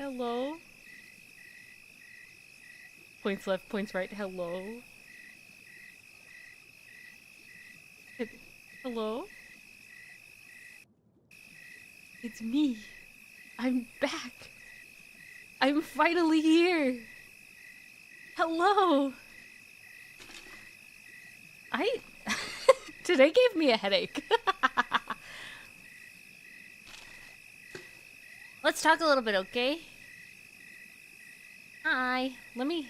Hello? Points left, points right. Hello? Hello? It's me. I'm back. I'm finally here. Hello. I... Today gave me a headache. Let's talk a little bit, okay? Hi. Let me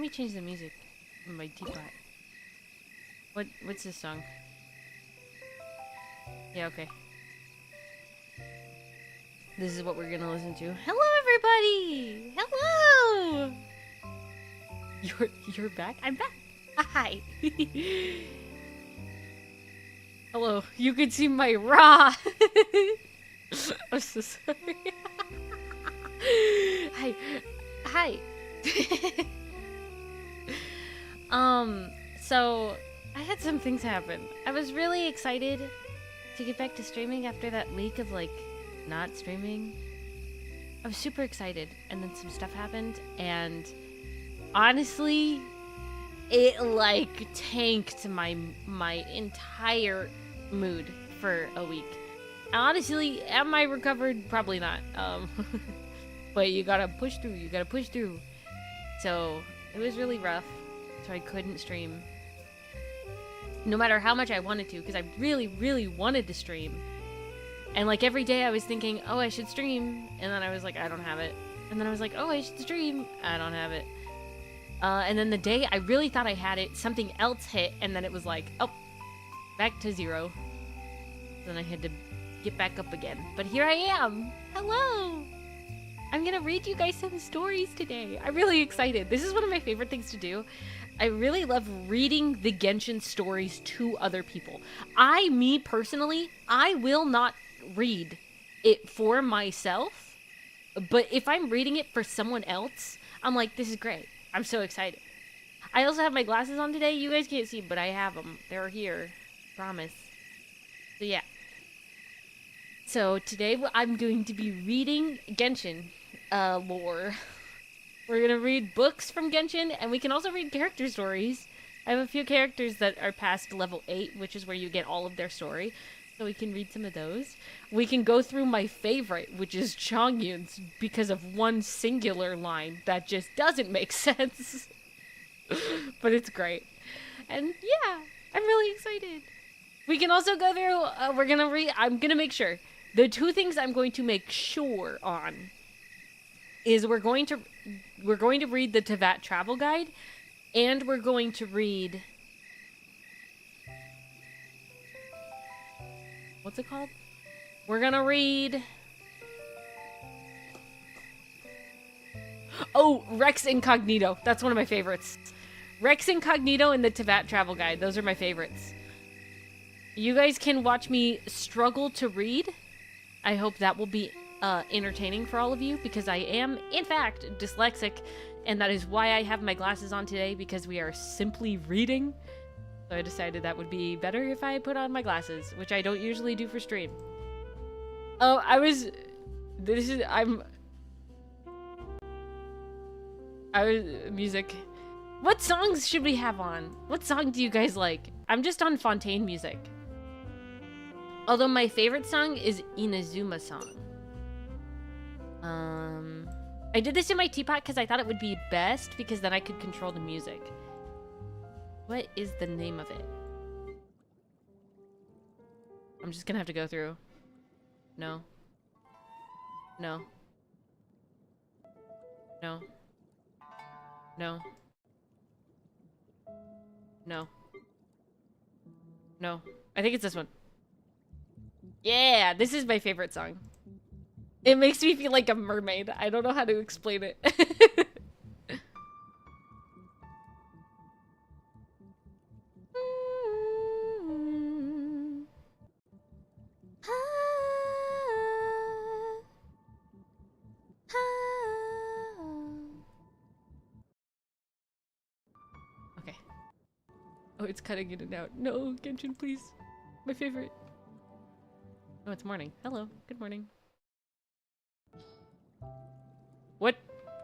change the music in my teapot. What's this song? Yeah, okay. This is what we're gonna listen to. Hello, everybody! Hello! You're back? I'm back. Hi. Hello. You can see my raw. I'm so sorry. Hi. Hi. So I had some things happen. I was really excited to get back to streaming after that week of like not streaming. I was super excited, and then some stuff happened, and honestly, it like tanked my entire mood for a week. Honestly, am I recovered? Probably not. But you gotta push through. You gotta push through. So it was really rough. So I couldn't stream, no matter how much I wanted to, because I really, really wanted to stream. And like every day I was thinking, oh, I should stream, and then I was like, I don't have it. And then I was like, oh, I should stream. I don't have it. And then the day I really thought I had it, something else hit, and then it was like, oh, back to 0. Then I had to get back up again. But here I am. Hello. I'm gonna read you guys some stories today. I'm really excited. This is one of my favorite things to do. I really love reading the Genshin stories to other people. Me personally, I will not read it for myself, but if I'm reading it for someone else, I'm like, this is great. I'm so excited. I also have my glasses on today. You guys can't see, but I have them. They're here. Promise. So yeah. So today I'm going to be reading Genshin lore. We're gonna read books from Genshin, and we can also read character stories. I have a few characters that are past level 8, which is where you get all of their story. So we can read some of those. We can go through my favorite, which is Chongyun's, because of one singular line that just doesn't make sense. But it's great. And yeah, I'm really excited. We can also go through, I'm gonna make sure. The two things I'm going to make sure on is we're going to read the Teyvat travel guide, and we're going to read, what's it called? We're gonna read, oh, Rex Incognito. That's one of my favorites. Rex Incognito and the Teyvat travel guide. Those are my favorites. You guys can watch me struggle to read. I hope that will be entertaining for all of you, because I am, in fact, dyslexic, and that is why I have my glasses on today, because we are simply reading. So I decided that would be better if I put on my glasses, which I don't usually do for stream. Oh, music. What songs should we have on? What song do you guys like? I'm just on Fontaine music. Although my favorite song is Inazuma song. I did this in my teapot because I thought it would be best, because then I could control the music. What is the name of it? I'm just gonna have to go through. No. No. No. No. No. No. I think it's this one. Yeah, this is my favorite song. It makes me feel like a mermaid. I don't know how to explain it. Okay. Oh, it's cutting in and out. No, Genshin, please. My favorite. Oh, it's morning. Hello. Good morning.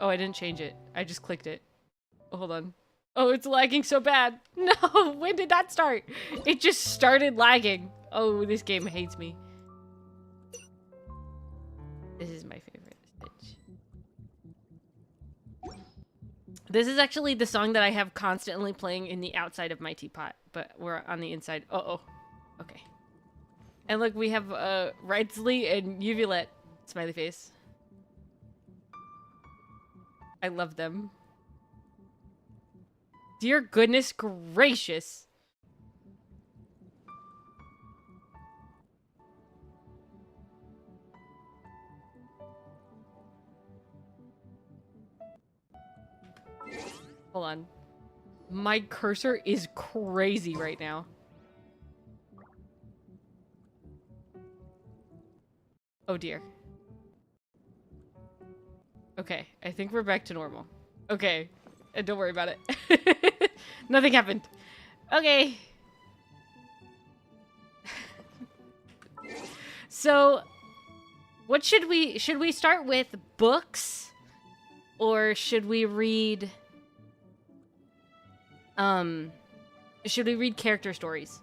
Oh, I didn't change it. I just clicked it. Oh, hold on. Oh, it's lagging so bad. No, when did that start? It just started lagging. Oh, this game hates me. This is my favorite Stitch. This is actually the song that I have constantly playing in the outside of my teapot, but we're on the inside. Uh-oh. Okay. And look, we have Wrightsley and Uvulette. Smiley face. I love them. Dear goodness gracious. Hold on. My cursor is crazy right now. Oh dear. Okay, I think we're back to normal. Okay, don't worry about it. Nothing happened. Okay. So, what should we start with? Books? Or should we read character stories?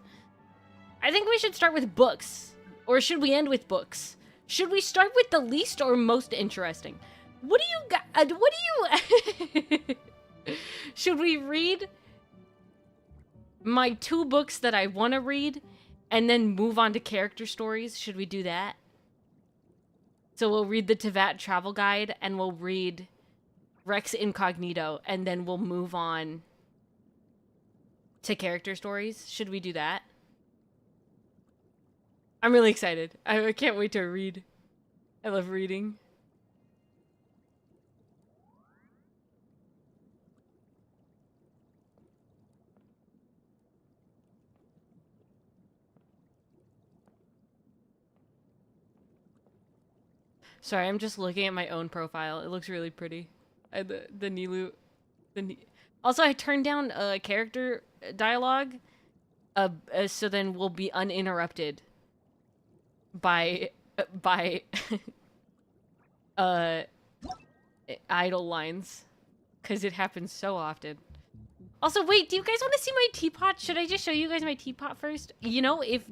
I think we should start with books. Or should we end with books? Should we start with the least or most interesting? What do you should we read my 2 books that I want to read and then move on to character stories? Should we do that? So we'll read the Teyvat travel guide and we'll read Rex Incognito and then we'll move on to character stories. Should we do that? I'm really excited. I can't wait to read. I love reading. Sorry, I'm just looking at my own profile. It looks really pretty. The Nilu... Also, I turned down character dialogue, so then we'll be uninterrupted by idle lines, because it happens so often. Also, wait, do you guys want to see my teapot? Should I just show you guys my teapot first? You know, if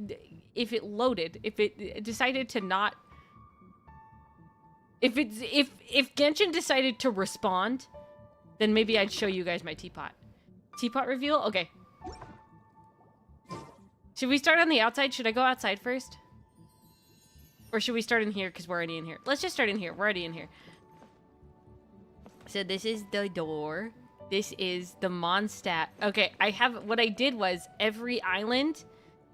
it loaded, if it decided to not... If Genshin decided to respond, then maybe I'd show you guys my teapot. Teapot reveal? Okay. Should we start on the outside? Should I go outside first? Or should we start in here because we're already in here? Let's just start in here. We're already in here. So this is the door. This is the Mondstadt. Okay, what I did was every island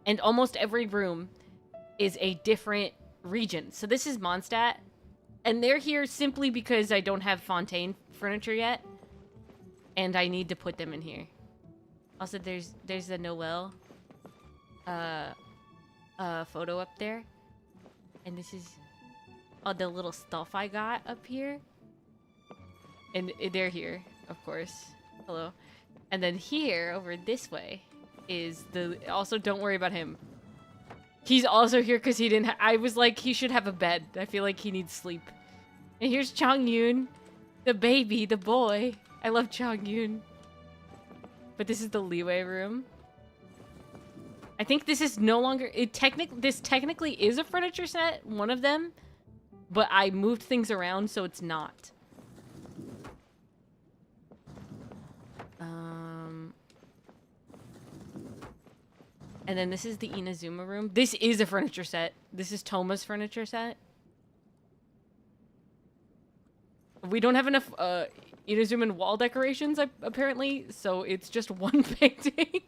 and almost every room is a different region. So this is Mondstadt. And they're here simply because I don't have Fontaine furniture yet. And I need to put them in here. Also, there's the Noelle photo up there. And this is all the little stuff I got up here. And they're here, of course. Hello. And then here, over this way, is the... Also, don't worry about him. He's also here because he didn't... I was like, he should have a bed. I feel like he needs sleep. And here's Chongyun, the baby, the boy. I love Chongyun. But this is the leeway room. I think this is no longer... This technically is a furniture set, one of them. But I moved things around, so it's not. And then this is the Inazuma room. This is a furniture set. This is Toma's furniture set. We don't have enough Inazuman wall decorations, apparently, so it's just one painting.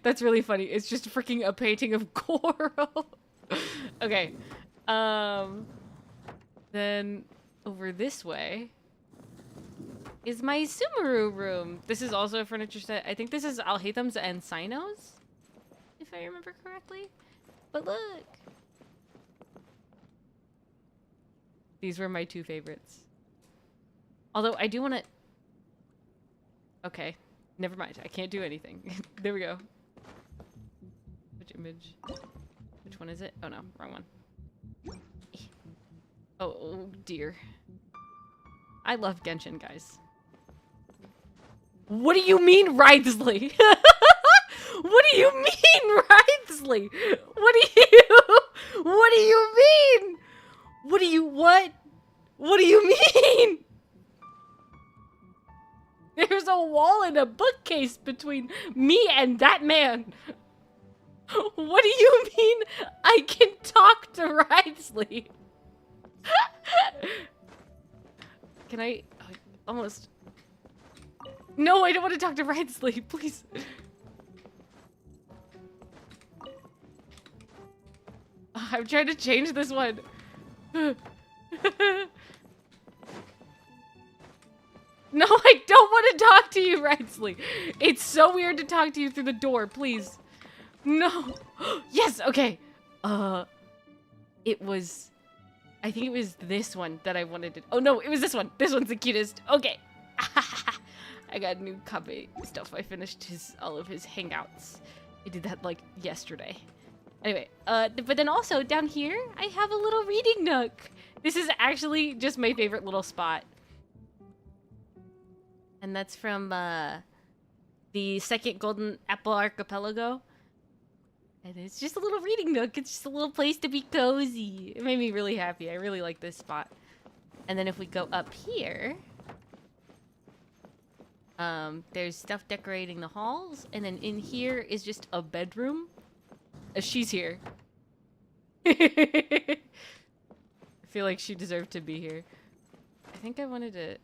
That's really funny. It's just freaking a painting of Coral. Okay. Then over this way is my Sumeru room. This is also a furniture set. I think this is Alhatham's and Sino's, if I remember correctly. But look. These were my 2 favorites. Although I do want to... Okay. Never mind. I can't do anything. There we go. Which image? Which one is it? Oh no, wrong one. Oh dear. I love Genshin, guys. What do you mean, Ridesley? What do you mean, Ridesley? What do you mean? What? What do you mean? There's a wall and a bookcase between me and that man. What do you mean I can talk to Ridesley? Can I almost... No, I don't want to talk to Ridesley, please. I'm trying to change this one. No, I don't want to talk to you, Ridesley. It's so weird to talk to you through the door, please. No. Yes, okay. It was... I think it was this one that I wanted to... Oh, no, it was this one. This one's the cutest. Okay. I got new copy stuff. I finished all of his hangouts. I did that, like, yesterday. Anyway, but then also, down here, I have a little reading nook. This is actually just my favorite little spot. And that's from, the second Golden Apple Archipelago. And it's just a little reading nook. It's just a little place to be cozy. It made me really happy. I really like this spot. And then if we go up here, there's stuff decorating the halls. And then in here is just a bedroom. She's here. I feel like she deserved to be here. I think I wanted to...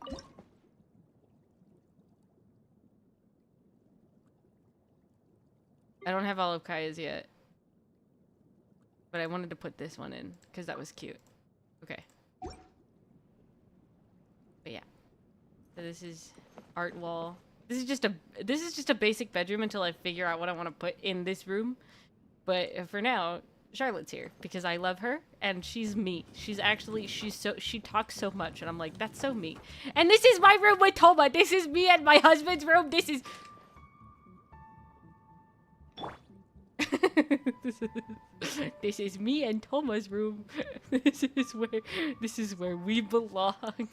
I don't have all of Kaya's yet. But I wanted to put this one in, because that was cute. Okay. But yeah. So this is art wall. This is just a basic bedroom until I figure out what I want to put in this room. But for now, Charlotte's here because I love her and she's me. She talks so much and I'm like, that's so me. And this is my room with Toma. This is me and my husband's room. This is me and Toma's room. This is where we belong.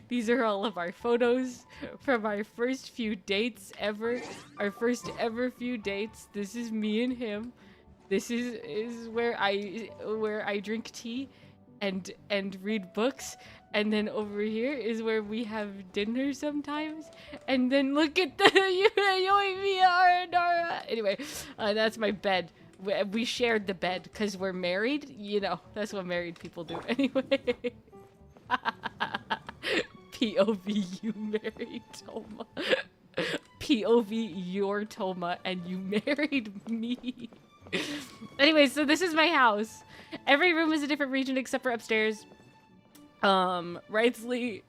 These are all of our photos from our first few dates ever. Our first ever few dates. This is me and him. This is where I drink tea and read books. And then over here is where we have dinner sometimes. And then look at the anyway, that's my bed. We shared the bed because we're married. You know, that's what married people do anyway. POV, you married Toma. POV, you're Toma and you married me. Anyway, so this is my house. Every room is a different region except for upstairs. Ridesley,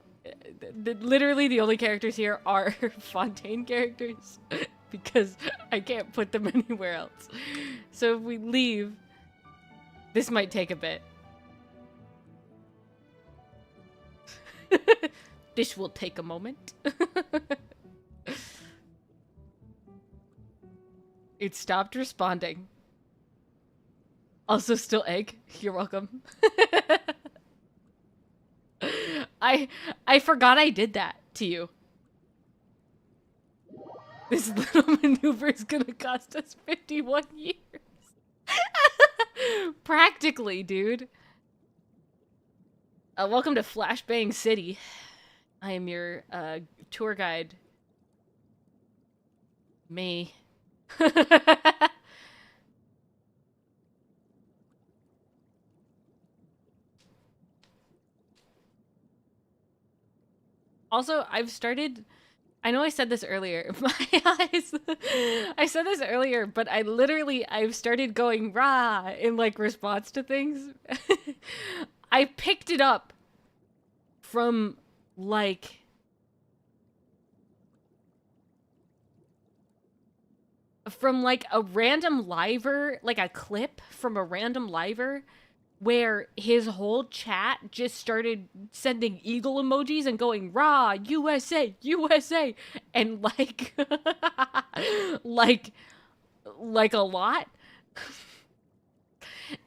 literally the only characters here are Fontaine characters because I can't put them anywhere else. So if we leave, this might take a bit. This will take a moment. It stopped responding. Also still egg. You're welcome. I forgot I did that to you. This little maneuver is gonna cost us 51 years. Practically, dude. Welcome to Flashbang City. I am your tour guide. Me. Also, I've started... I know I said this earlier. My eyes... I said this earlier, but I've started going rah in, like, response to things. I picked it up from, like... a random liver, like a clip from a random liver where his whole chat just started sending eagle emojis and going, rah, USA, USA, and like, like a lot.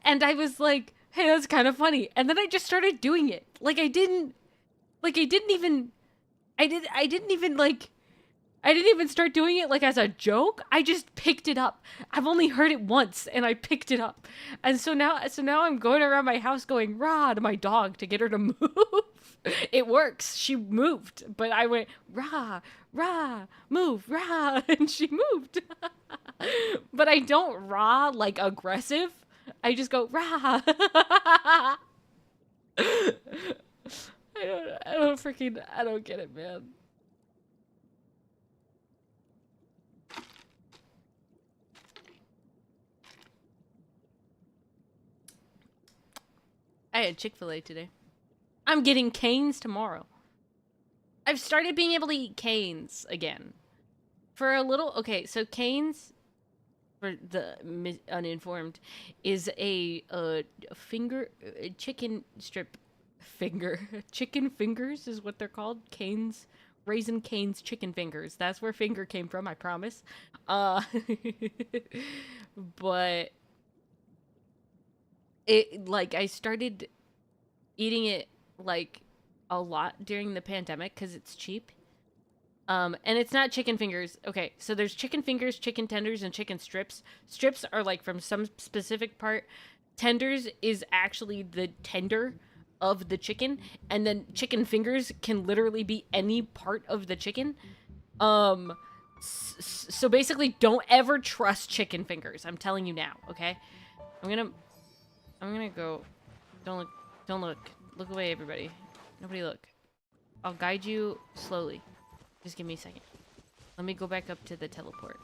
And I was like, hey, that's kind of funny. And then I just started doing it. Like Like, I didn't even start doing it like as a joke. I just picked it up. I've only heard it once and I picked it up. And so now I'm going around my house going rah to my dog to get her to move. It works. She moved, but I went rah, rah, move, rah, and she moved. But I don't rah like aggressive. I just go rah. I don't get it, man. I had Chick-fil-A today. I'm getting Cane's tomorrow. I've started being able to eat Cane's again. For a little... Okay, so Cane's, for the uninformed, is a chicken strip finger. Chicken fingers is what they're called. Cane's. Raisin Cane's chicken fingers. That's where finger came from, I promise. But... it, like, I started eating it, like, a lot during the pandemic because it's cheap. And it's not chicken fingers. Okay, so there's chicken fingers, chicken tenders, and chicken strips. Strips are, like, from some specific part. Tenders is actually the tender of the chicken. And then chicken fingers can literally be any part of the chicken. So basically, don't ever trust chicken fingers. I'm telling you now, okay? I'm gonna go. Don't look. Don't look. Look away, everybody. Nobody look. I'll guide you slowly. Just give me a second. Let me go back up to the teleport.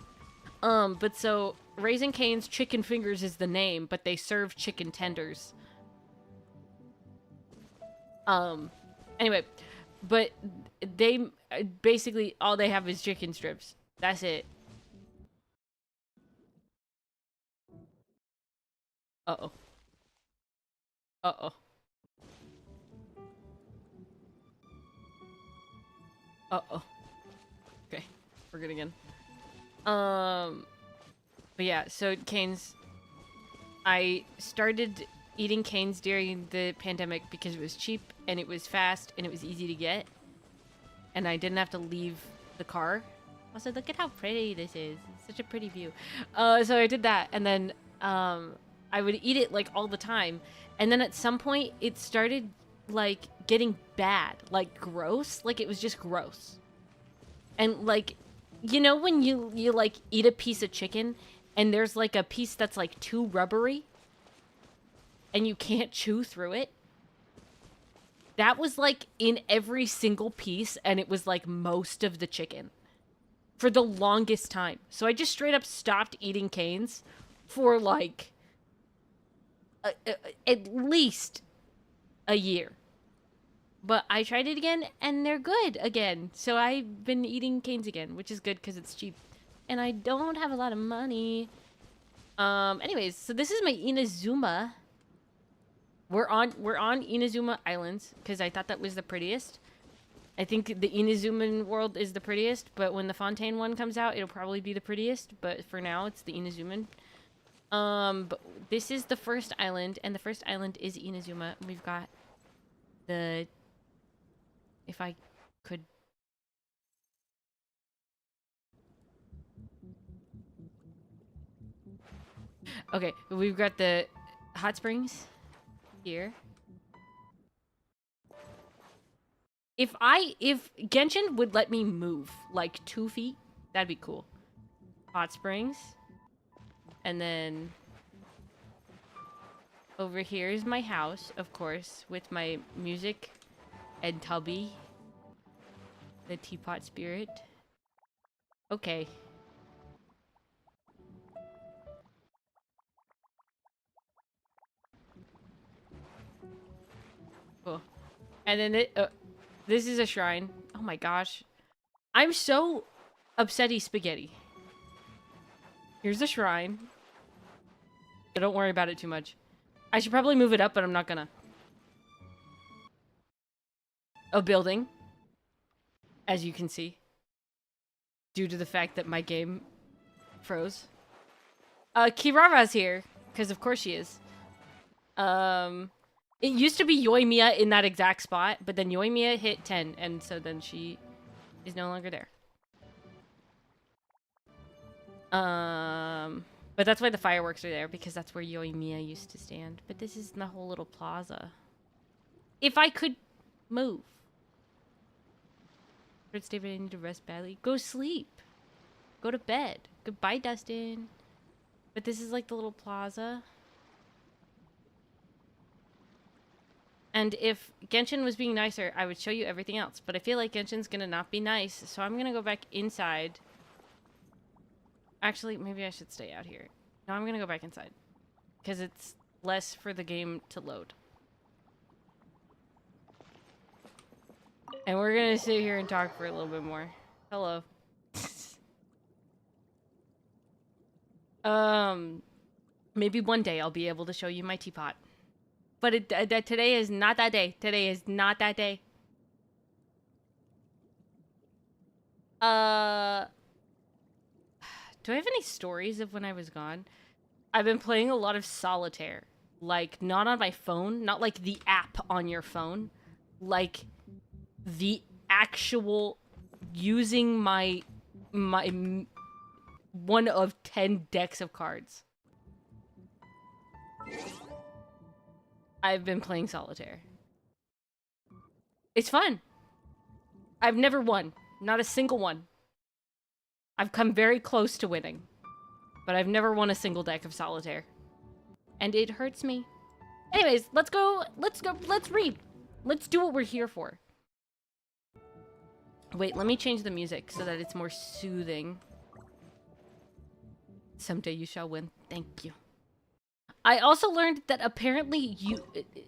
But so, Raisin Cane's Chicken Fingers is the name, but they serve chicken tenders. Anyway. But they, basically, all they have is chicken strips. That's it. Uh-oh. Uh-oh. Uh-oh. Okay. We're good again. But yeah, so Cane's... I started eating Cane's during the pandemic because it was cheap, and it was fast, and it was easy to get. And I didn't have to leave the car. Also, look at how pretty this is. It's such a pretty view. So I did that, and then, I would eat it, like, all the time. And then at some point, it started, like, getting bad. Like, gross. Like, it was just gross. And, like, you know when you like, eat a piece of chicken, and there's, like, a piece that's, like, too rubbery? And you can't chew through it? That was, like, in every single piece, and it was, like, most of the chicken. For the longest time. So I just straight up stopped eating Cane's for, like... at least a year. But I tried it again, and they're good again. So I've been eating Cane's again, which is good because it's cheap. And I don't have a lot of money. Anyways, so this is my Inazuma. We're on Inazuma Islands, because I thought that was the prettiest. I think the Inazuman world is the prettiest, but when the Fontaine one comes out, it'll probably be the prettiest. But for now, it's the Inazuman. But this is the first island, and the first island is Inazuma. We've got the... If I could... Okay, we've got the hot springs here. If Genshin would let me move, like, 2 feet, that'd be cool. Hot springs. And then over here is my house, of course, with my music and Tubby, the teapot spirit. Okay. Cool. And then this is a shrine. Oh my gosh. I'm so upsetty spaghetti. Here's the shrine. Don't worry about it too much. I should probably move it up, but I'm not gonna. A building. As you can see. Due to the fact that my game froze. Kirara's here. Because of course she is. It used to be Yoimiya in that exact spot, but then Yoimiya hit 10, and so then she is no longer there. But that's why the fireworks are there, because that's where Yoimiya used to stand. But this is the whole little plaza. If I could move. Prince David, I need to rest badly. Go sleep. Go to bed. Goodbye, Dustin. But this is like the little plaza. And if Genshin was being nicer, I would show you everything else. But I feel like Genshin's gonna not be nice, so I'm gonna go back inside. Actually, maybe I should stay out here. No, I'm gonna go back inside. Because it's less for the game to load. And we're gonna sit here and talk for a little bit more. Hello. Maybe one day I'll be able to show you my teapot. But today is not that day. Today is not that day. Do I have any stories of when I was gone? I've been playing a lot of solitaire. Like, not on my phone. Not like the app on your phone. Like, the actual using my one of 10 decks of cards. I've been playing solitaire. It's fun. I've never won. Not a single one. I've come very close to winning. But I've never won a single deck of solitaire. And it hurts me. Anyways, let's read. Let's do what we're here for. Wait, let me change the music so that it's more soothing. Someday you shall win. Thank you. I also learned that apparently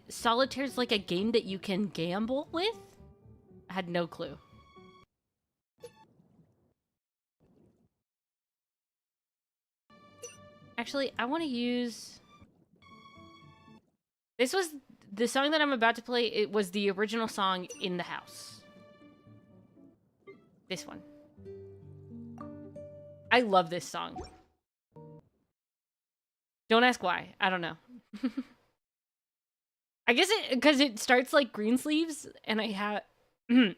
Solitaire's like a game that you can gamble with. I had no clue. Actually, I want to use... This was... The song that I'm about to play, it was the original song in the house. This one. I love this song. Don't ask why. I don't know. I guess because it starts like Greensleeves, and I have...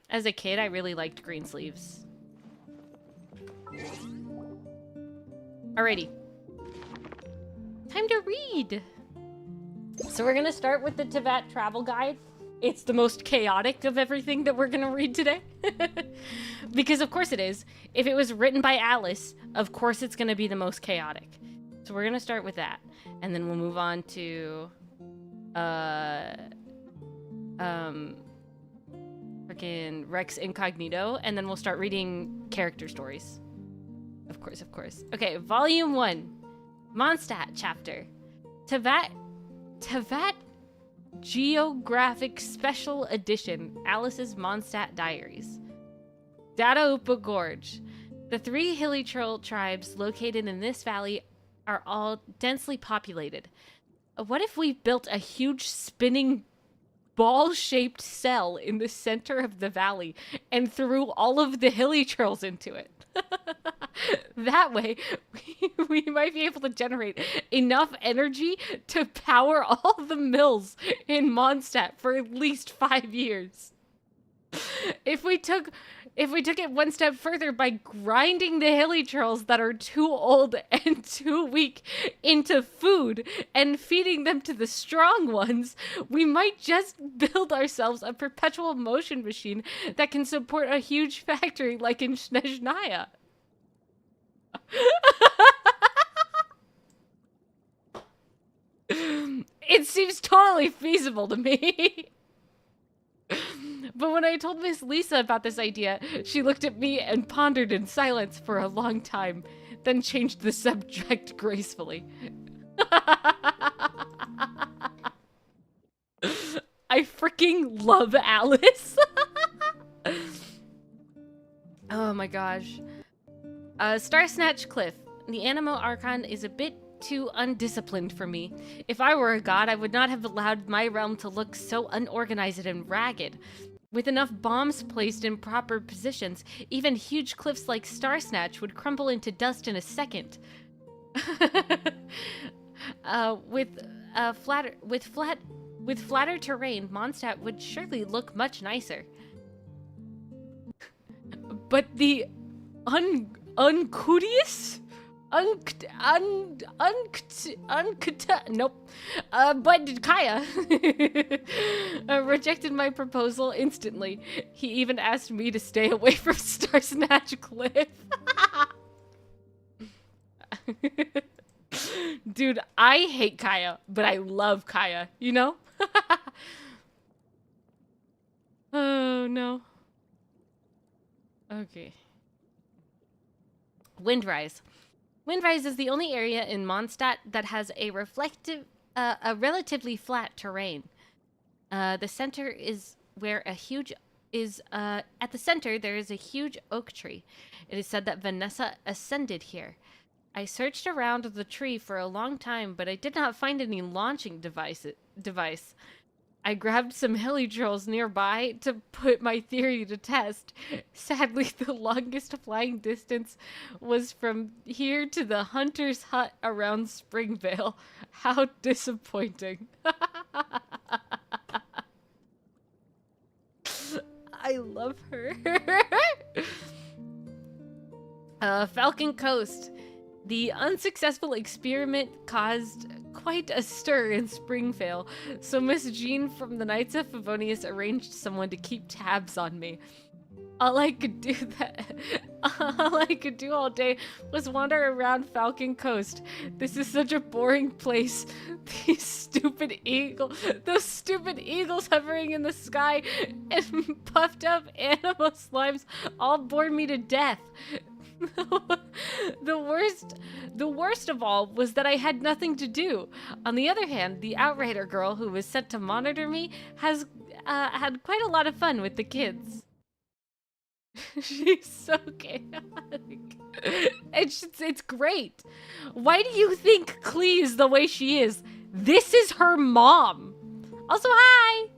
As a kid, I really liked Greensleeves. Alrighty. Time to read! So we're gonna start with the Teyvat travel guide. It's the most chaotic of everything that we're gonna read today. Because of course it is. If it was written by Alice, of course it's gonna be the most chaotic. So we're gonna start with that. And then we'll move on to... Freaking Rex Incognito. And then we'll start reading character stories. Of course, of course. Okay, Volume 1. Mondstadt chapter. Teyvat Geographic Special Edition. Alice's Mondstadt Diaries. Dadaupa Gorge. The 3 hilly troll tribes located in this valley are all densely populated. What if we built a huge spinning ball-shaped cell in the center of the valley and threw all of the hilly trolls into it? That way, we might be able to generate enough energy to power all the mills in Mondstadt for at least 5 years. If we took it one step further by grinding the hilly trolls that are too old and too weak into food and feeding them to the strong ones, we might just build ourselves a perpetual motion machine that can support a huge factory like in Snezhnaya. It seems totally feasible to me. But when I told Miss Lisa about this idea, she looked at me and pondered in silence for a long time, then changed the subject gracefully. I freaking love Alice. Oh my gosh. Starsnatch Cliff. The Animo Archon is a bit too undisciplined for me. If I were a god, I would not have allowed my realm to look so unorganized and ragged. With enough bombs placed in proper positions, even huge cliffs like Starsnatch would crumble into dust in a second. With flat With flatter terrain, Mondstadt would surely look much nicer. But the uncourteous? Nope. But Kaya rejected my proposal instantly. He even asked me to stay away from Star Snatch Cliff. Dude, I hate Kaya, but I love Kaya, you know? Oh, no. Okay. Windrise. Windrise is the only area in Mondstadt that has a relatively flat terrain. The center is where a huge at the center there is a huge oak tree. It is said that Vanessa ascended here. I searched around the tree for a long time, but I did not find any launching device. I grabbed some hilly trolls nearby to put my theory to test. Sadly, the longest flying distance was from here to the hunter's hut around Springvale. How disappointing. I love her. Falcon Coast. The unsuccessful experiment caused quite a stir in Springvale, so Miss Jean from the Knights of Favonius arranged someone to keep tabs on me. All I could do all day was wander around Falcon Coast. This is such a boring place. Those stupid eagles hovering in the sky and puffed up animal slimes all bore me to death. The worst of all was that I had nothing to do. On the other hand, the Outrider girl who was sent to monitor me has had quite a lot of fun with the kids. She's so chaotic. It's great. Why do you think Klee is the way she is? This is her mom. Also, hi.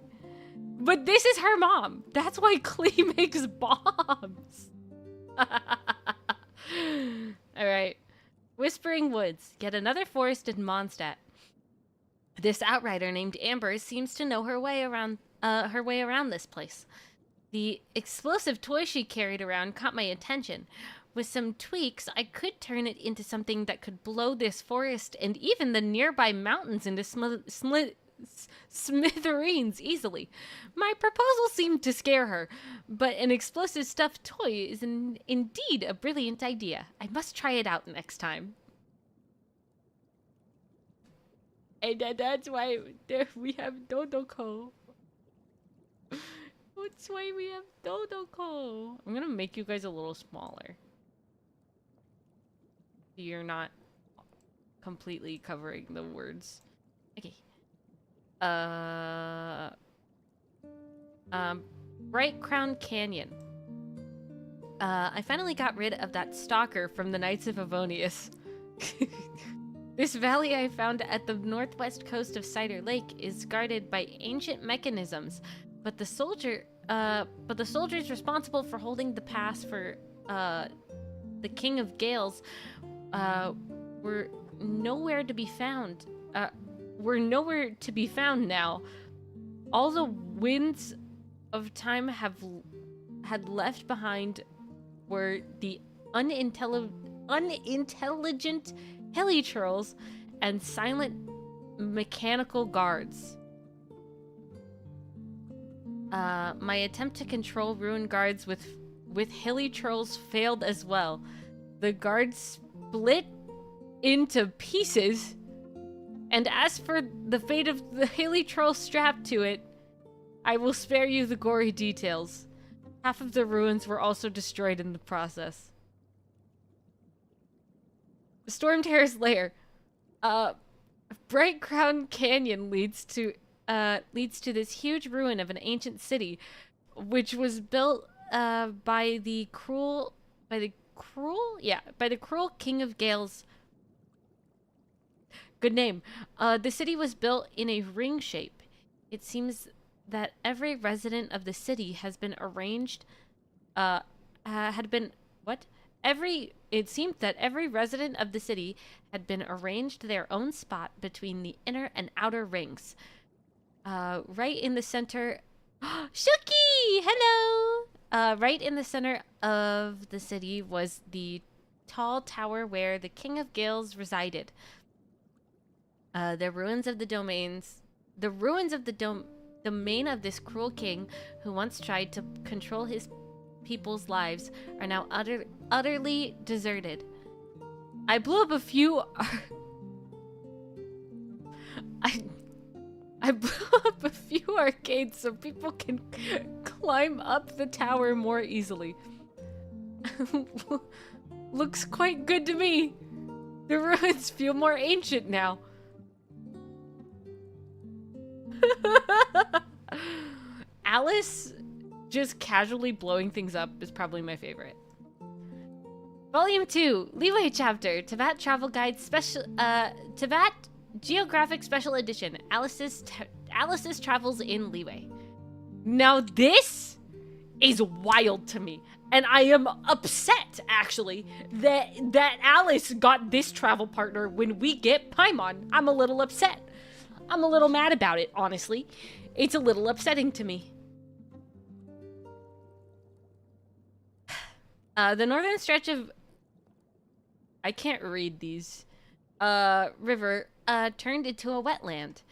But this is her mom. That's why Klee makes bombs. Alright. Whispering Woods. Yet another forest in Mondstadt. This outrider named Amber seems to know her way around this place. The explosive toy she carried around caught my attention. With some tweaks, I could turn it into something that could blow this forest and even the nearby mountains into smithereens easily. My proposal seemed to scare her, but an explosive stuffed toy is indeed a brilliant idea. I must try it out next time. And that's why we have Dodoko. That's why we have Dodoko. I'm gonna make you guys a little smaller. You're not completely covering the words. Okay. Bright Crown Canyon. I finally got rid of that stalker from the Knights of Favonius. This valley I found at the northwest coast of Cider Lake is guarded by ancient mechanisms, but the soldiers responsible for holding the pass for the King of Gales were nowhere to be found. We're nowhere to be found now. All the winds of time had left behind were the unintelligent helitrolls and silent mechanical guards. My attempt to control ruined guards with helitrolls failed as well. The guards split into pieces. And as for the fate of the helitroll strapped to it, I will spare you the gory details. Half of the ruins were also destroyed in the process. Stormterror's lair. Bright Crown Canyon leads to this huge ruin of an ancient city, which was built by the cruel King of Gales. Good name. The city was built in a ring shape. It seems that every resident of the city has been arranged. It seemed that every resident of the city had been arranged their own spot between the inner and outer rings. Right in the center. Shuki! Hello! Right in the center of the city was the tall tower where the King of Gales resided. The ruins of the domains. The ruins of the domain of this cruel king who once tried to control his people's lives are now utterly deserted. I blew up a few. I blew up a few arcades so people can climb up the tower more easily. Looks quite good to me. The ruins feel more ancient now. Alice just casually blowing things up is probably my favorite. Volume 2, Leeway Chapter, Teyvat Travel Guide Special, Teyvat Geographic Special Edition, Alice's Travels in Leeway. Now this is wild to me, and I am upset, actually, that Alice got this travel partner when we get Paimon. I'm a little upset. I'm a little mad about it, honestly. It's a little upsetting to me. The northern stretch of... I can't read these. River turned into a wetland.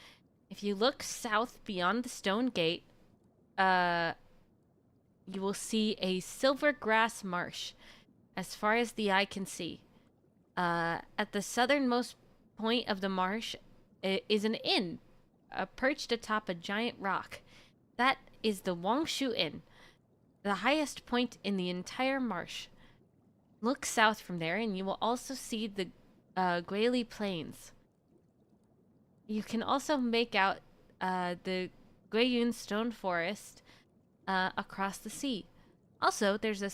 If you look south beyond the stone gate, you will see a silver grass marsh as far as the eye can see. At the southernmost point of the marsh is an inn, perched atop a giant rock. That is the Wangshu Inn, the highest point in the entire marsh. Look south from there and you will also see the Guili Plains. You can also make out the Guiyun Stone Forest across the sea. Also, there's a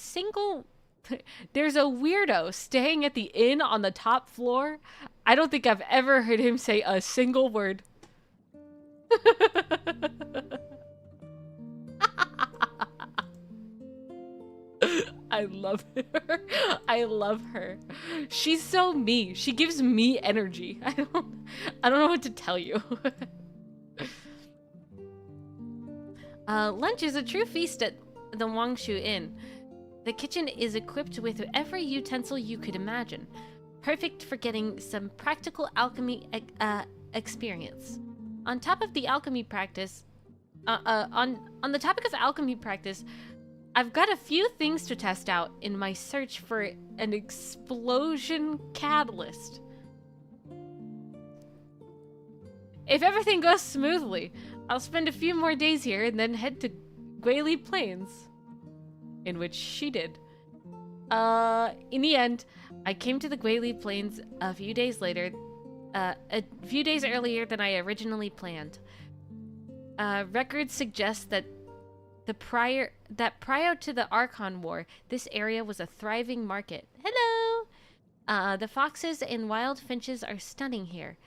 weirdo staying at the inn on the top floor. I don't think I've ever heard him say a single word. I love her. I love her. She's so me. She gives me energy. I don't know what to tell you. Lunch is a true feast at the Wangshu Inn. The kitchen is equipped with every utensil you could imagine, perfect for getting some practical alchemy experience. On top of the alchemy practice, on the topic of alchemy practice, I've got a few things to test out in my search for an explosion catalyst. If everything goes smoothly, I'll spend a few more days here and then head to Guili Plains. In which she did. In the end, I came to the Guili Plains a few days later, a few days earlier than I originally planned. Records suggest that prior to the Archon War, this area was a thriving market. Hello! The foxes and wild finches are stunning here,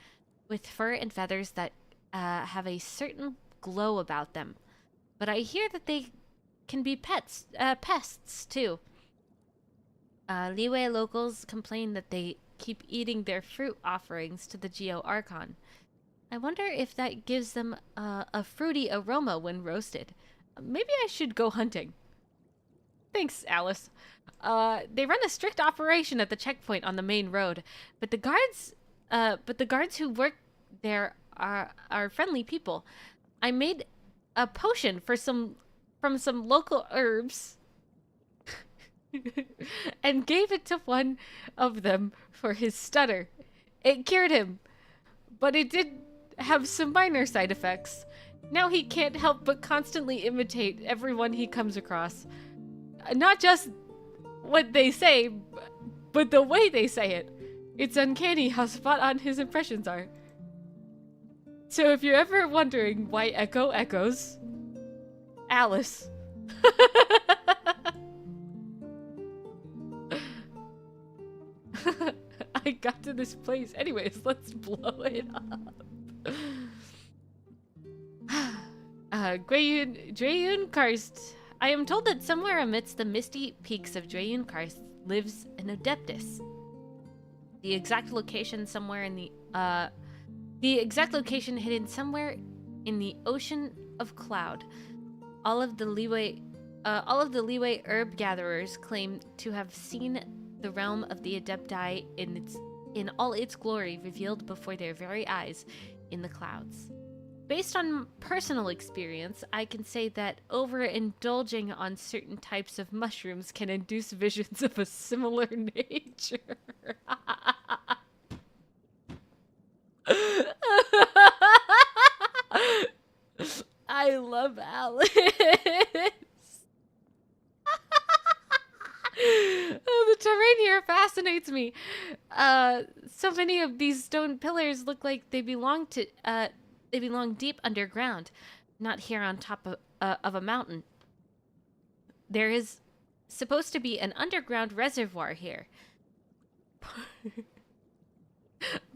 with fur and feathers that have a certain glow about them. But I hear that they can be pests too. Liyue locals complain that they keep eating their fruit offerings to the Geo Archon. I wonder if that gives them a fruity aroma when roasted. Maybe I should go hunting. Thanks, Alice. They run a strict operation at the checkpoint on the main road, but the guards who work there are friendly people. I made a potion from some local herbs and gave it to one of them for his stutter. It cured him, but it did have some minor side effects. Now he can't help but constantly imitate everyone he comes across. Not just what they say, but the way they say it. It's uncanny how spot on his impressions are. So if you're ever wondering why Echo echoes, Alice. I got to this place. Anyways, let's blow it up. Drayun Karst. I am told that somewhere amidst the misty peaks of Drayun Karst lives an Adeptus. The exact location hidden somewhere in the ocean of cloud. All of the leeway herb gatherers claim to have seen the realm of the Adepti in all its glory revealed before their very eyes in the clouds. Based on personal experience, I can say that overindulging on certain types of mushrooms can induce visions of a similar nature. I love Alice. Oh, the terrain here fascinates me. So many of these stone pillars look like they belong deep underground, not here on top of a mountain. There is supposed to be an underground reservoir here.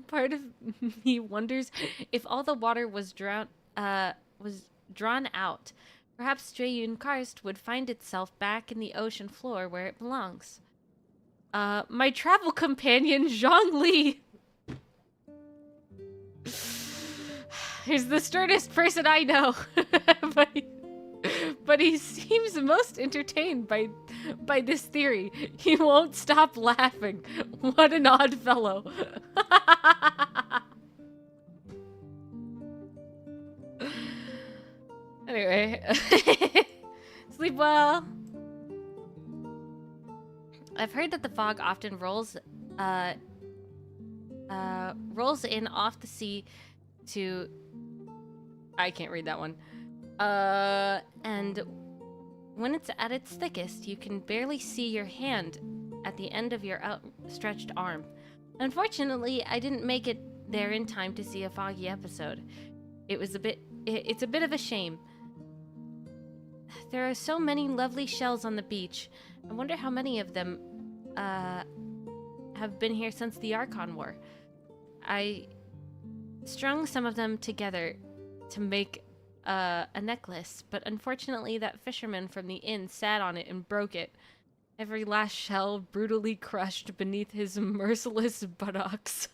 Part of me wonders if all the water was drawn out. Perhaps Dreyun Karst would find itself back in the ocean floor where it belongs. My travel companion, Zhang Li. He's the sternest person I know. but he seems most entertained by this theory. He won't stop laughing. What an odd fellow. Anyway. Sleep well. I've heard that the fog often rolls in off the sea to... I can't read that one. And when it's at its thickest, you can barely see your hand at the end of your outstretched arm. Unfortunately, I didn't make it there in time to see a foggy episode. It's a bit of a shame. There are so many lovely shells on the beach. I wonder how many of them have been here since the Archon War. I strung some of them together to make a necklace, but unfortunately that fisherman from the inn sat on it and broke it. Every last shell brutally crushed beneath his merciless buttocks.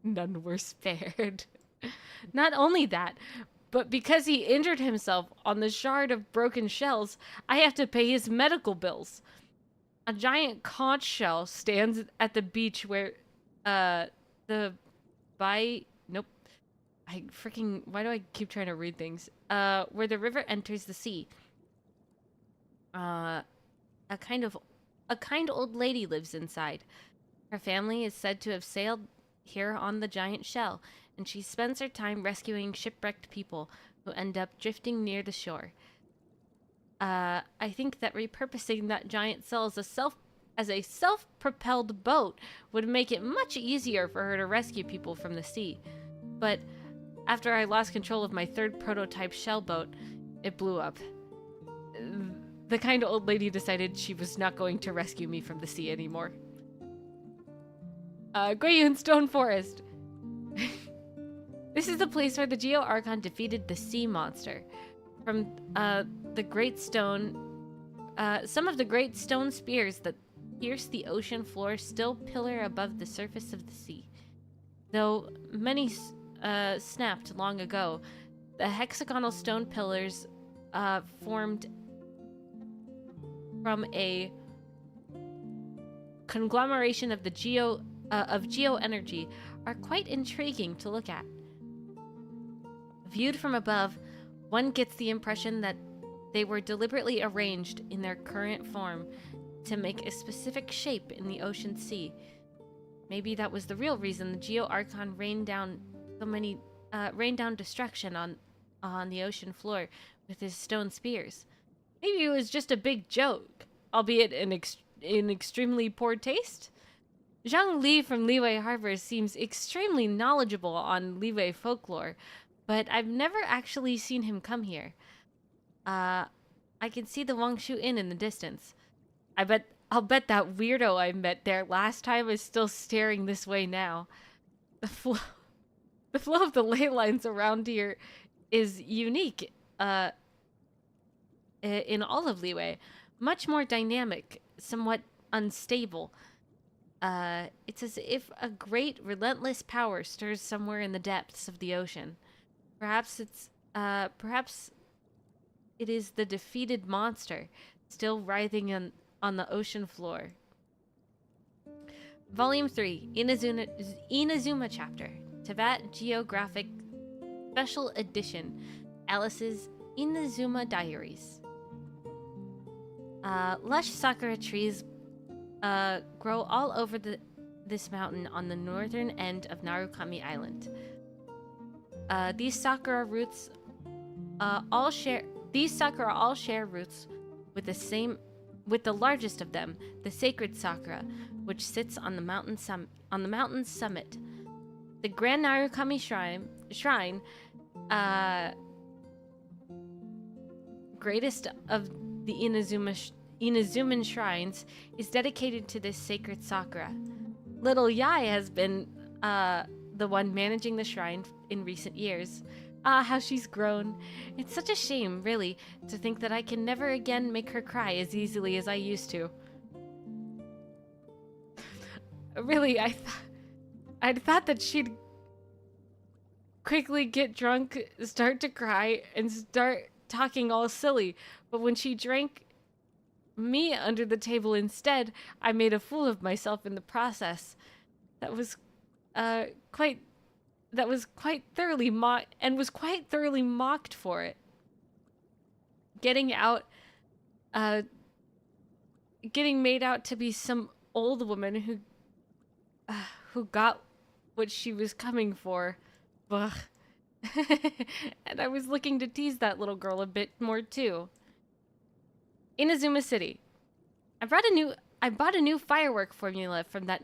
None were spared. Not only that, but because he injured himself on the shard of broken shells, I have to pay his medical bills. A giant conch shell stands at the beach where why do I keep trying to read things? Where the river enters the sea. A kind old lady lives inside. Her family is said to have sailed here on the giant shell, and she spends her time rescuing shipwrecked people who end up drifting near the shore. I think that repurposing that giant cell as a self-propelled boat would make it much easier for her to rescue people from the sea. But after I lost control of my third prototype shell boat, it blew up. The kind old lady decided she was not going to rescue me from the sea anymore. Greyun Stone Forest. This is the place where the Geo Archon defeated the sea monster. From the great stone, some of the great stone spears that pierce the ocean floor still pillar above the surface of the sea. Though many snapped long ago, the hexagonal stone pillars formed from a conglomeration of the geo energy are quite intriguing to look at. Viewed from above, one gets the impression that they were deliberately arranged in their current form to make a specific shape in the ocean sea. Maybe that was the real reason the Geo Archon rained down destruction on the ocean floor with his stone spears. Maybe it was just a big joke, albeit in extremely poor taste. Zhang Li from Liyue Harbor seems extremely knowledgeable on Liyue folklore, but I've never actually seen him come here. I can see the Wangshu Inn in the distance. I'll bet that weirdo I met there last time is still staring this way now. The flow of the ley lines around here is unique in all of Liyue. Much more dynamic, somewhat unstable. It's as if a great, relentless power stirs somewhere in the depths of the ocean. Perhaps it is the defeated monster, still writhing on the ocean floor. Volume 3, Inazuma Chapter, Teyvat Geographic Special Edition, Alice's Inazuma Diaries. Lush sakura trees grow all over this mountain on the northern end of Narukami Island. These sakura all share roots with the largest of them, the sacred sakura, which sits on the mountain's summit. The Grand Narukami Shrine, greatest of the Inazuman shrines, is dedicated to this sacred sakura. Little Yai has been the one managing the shrine in recent years. Ah, how she's grown. It's such a shame, really, to think that I can never again make her cry as easily as I used to. Really, I'd thought that she'd quickly get drunk, start to cry, and start talking all silly. But when she drank me under the table instead, I made a fool of myself in the process. That was quite thoroughly mocked for it. Getting made out to be some old woman who got what she was coming for. Ugh. And I was looking to tease that little girl a bit more too. Inazuma City. I bought a new firework formula from that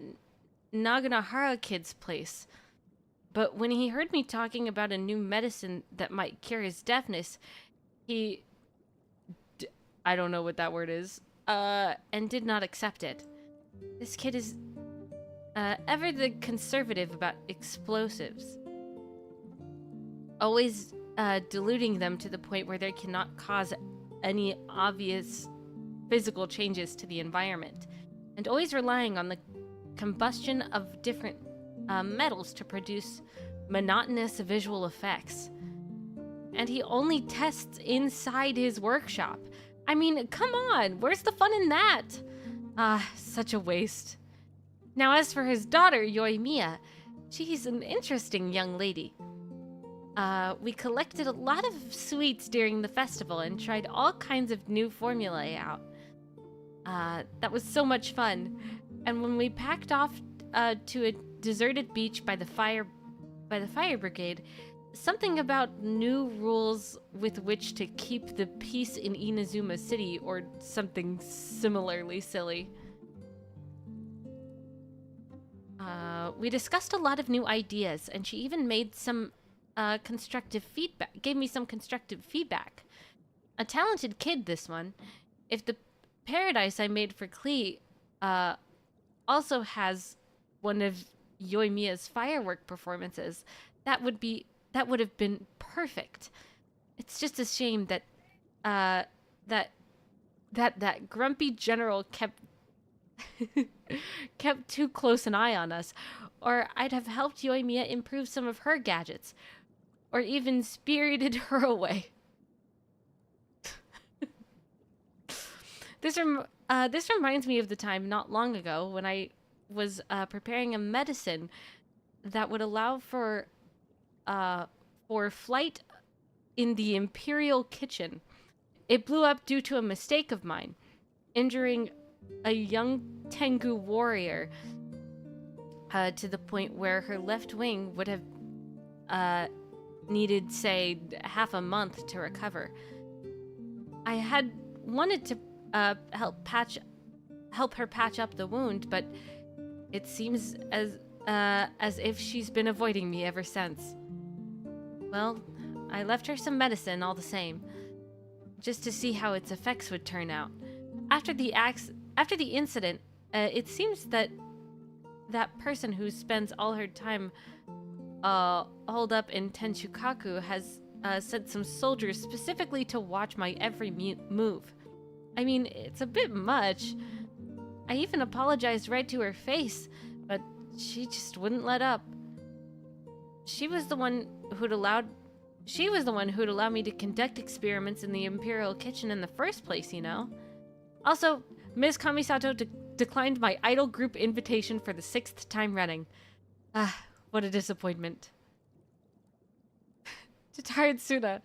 Naganohara kid's place. But when he heard me talking about a new medicine that might cure his deafness, I don't know what that word is, and did not accept it. This kid is ever the conservative about explosives. Always diluting them to the point where they cannot cause any obvious physical changes to the environment, and always relying on the combustion of different metals to produce monotonous visual effects. And he only tests inside his workshop. I mean, come on, where's the fun in that? Such a waste. Now, as for his daughter, Yoimiya, she's an interesting young lady. We collected a lot of sweets during the festival and tried all kinds of new formulae out. That was so much fun. And when we packed off to a deserted beach by the fire brigade, something about new rules with which to keep the peace in Inazuma City, or something similarly silly. We discussed a lot of new ideas, and she even made some gave me some constructive feedback. A talented kid, this one. If the paradise I made for Klee also has one of Yoimiya's firework performances, that would have been perfect. It's just a shame that that grumpy general kept too close an eye on us, or I'd have helped Yoimiya improve some of her gadgets, or even spirited her away. This reminds me of the time not long ago when I was preparing a medicine that would allow for flight in the Imperial kitchen. It blew up due to a mistake of mine, injuring a young Tengu warrior to the point where her left wing would have needed, say, half a month to recover. I had wanted to help her patch up the wound, but it seems as if she's been avoiding me ever since. Well, I left her some medicine all the same, just to see how its effects would turn out. After the incident, it seems that person who spends all her time holed up in Tenshukaku has sent some soldiers specifically to watch my every move. I mean, it's a bit much. I even apologized right to her face, but she just wouldn't let up. She was the one who'd allowed She was the one who'd allow me to conduct experiments in the Imperial kitchen in the first place, you know? Also, Ms. Kamisato declined my idol group invitation for the 6th time running. Ah, what a disappointment. Tataratsuna.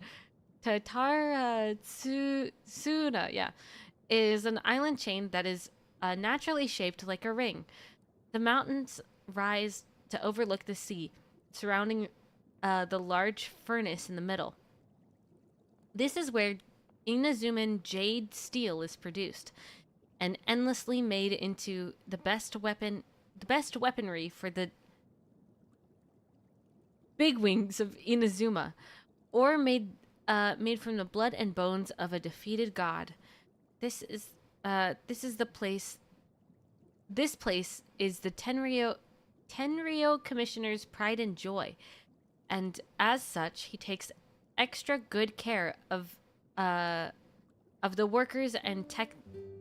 Tataratsuna, yeah, is an island chain that is naturally shaped like a ring. The mountains rise to overlook the sea, surrounding the large furnace in the middle. This is where Inazuman jade steel is produced, and endlessly made into the best weaponry for the bigwings of Inazuma, or made from the blood and bones of a defeated god. This is the place. This place is the Tenryo Commissioner's pride and joy, and as such, he takes extra good care of the workers and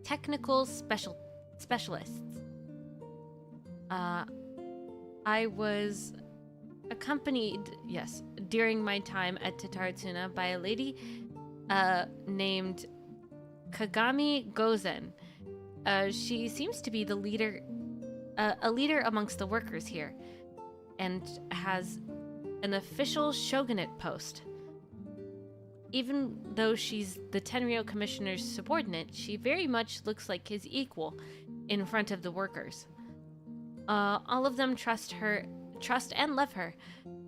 technical specialists. I was accompanied, yes, during my time at Tataratsuna by a lady named Kagami Gozen. She seems to be the leader, a leader amongst the workers here, and has an official shogunate post. Even though she's the Tenryo Commissioner's subordinate, she very much looks like his equal in front of the workers. All of them trust and love her.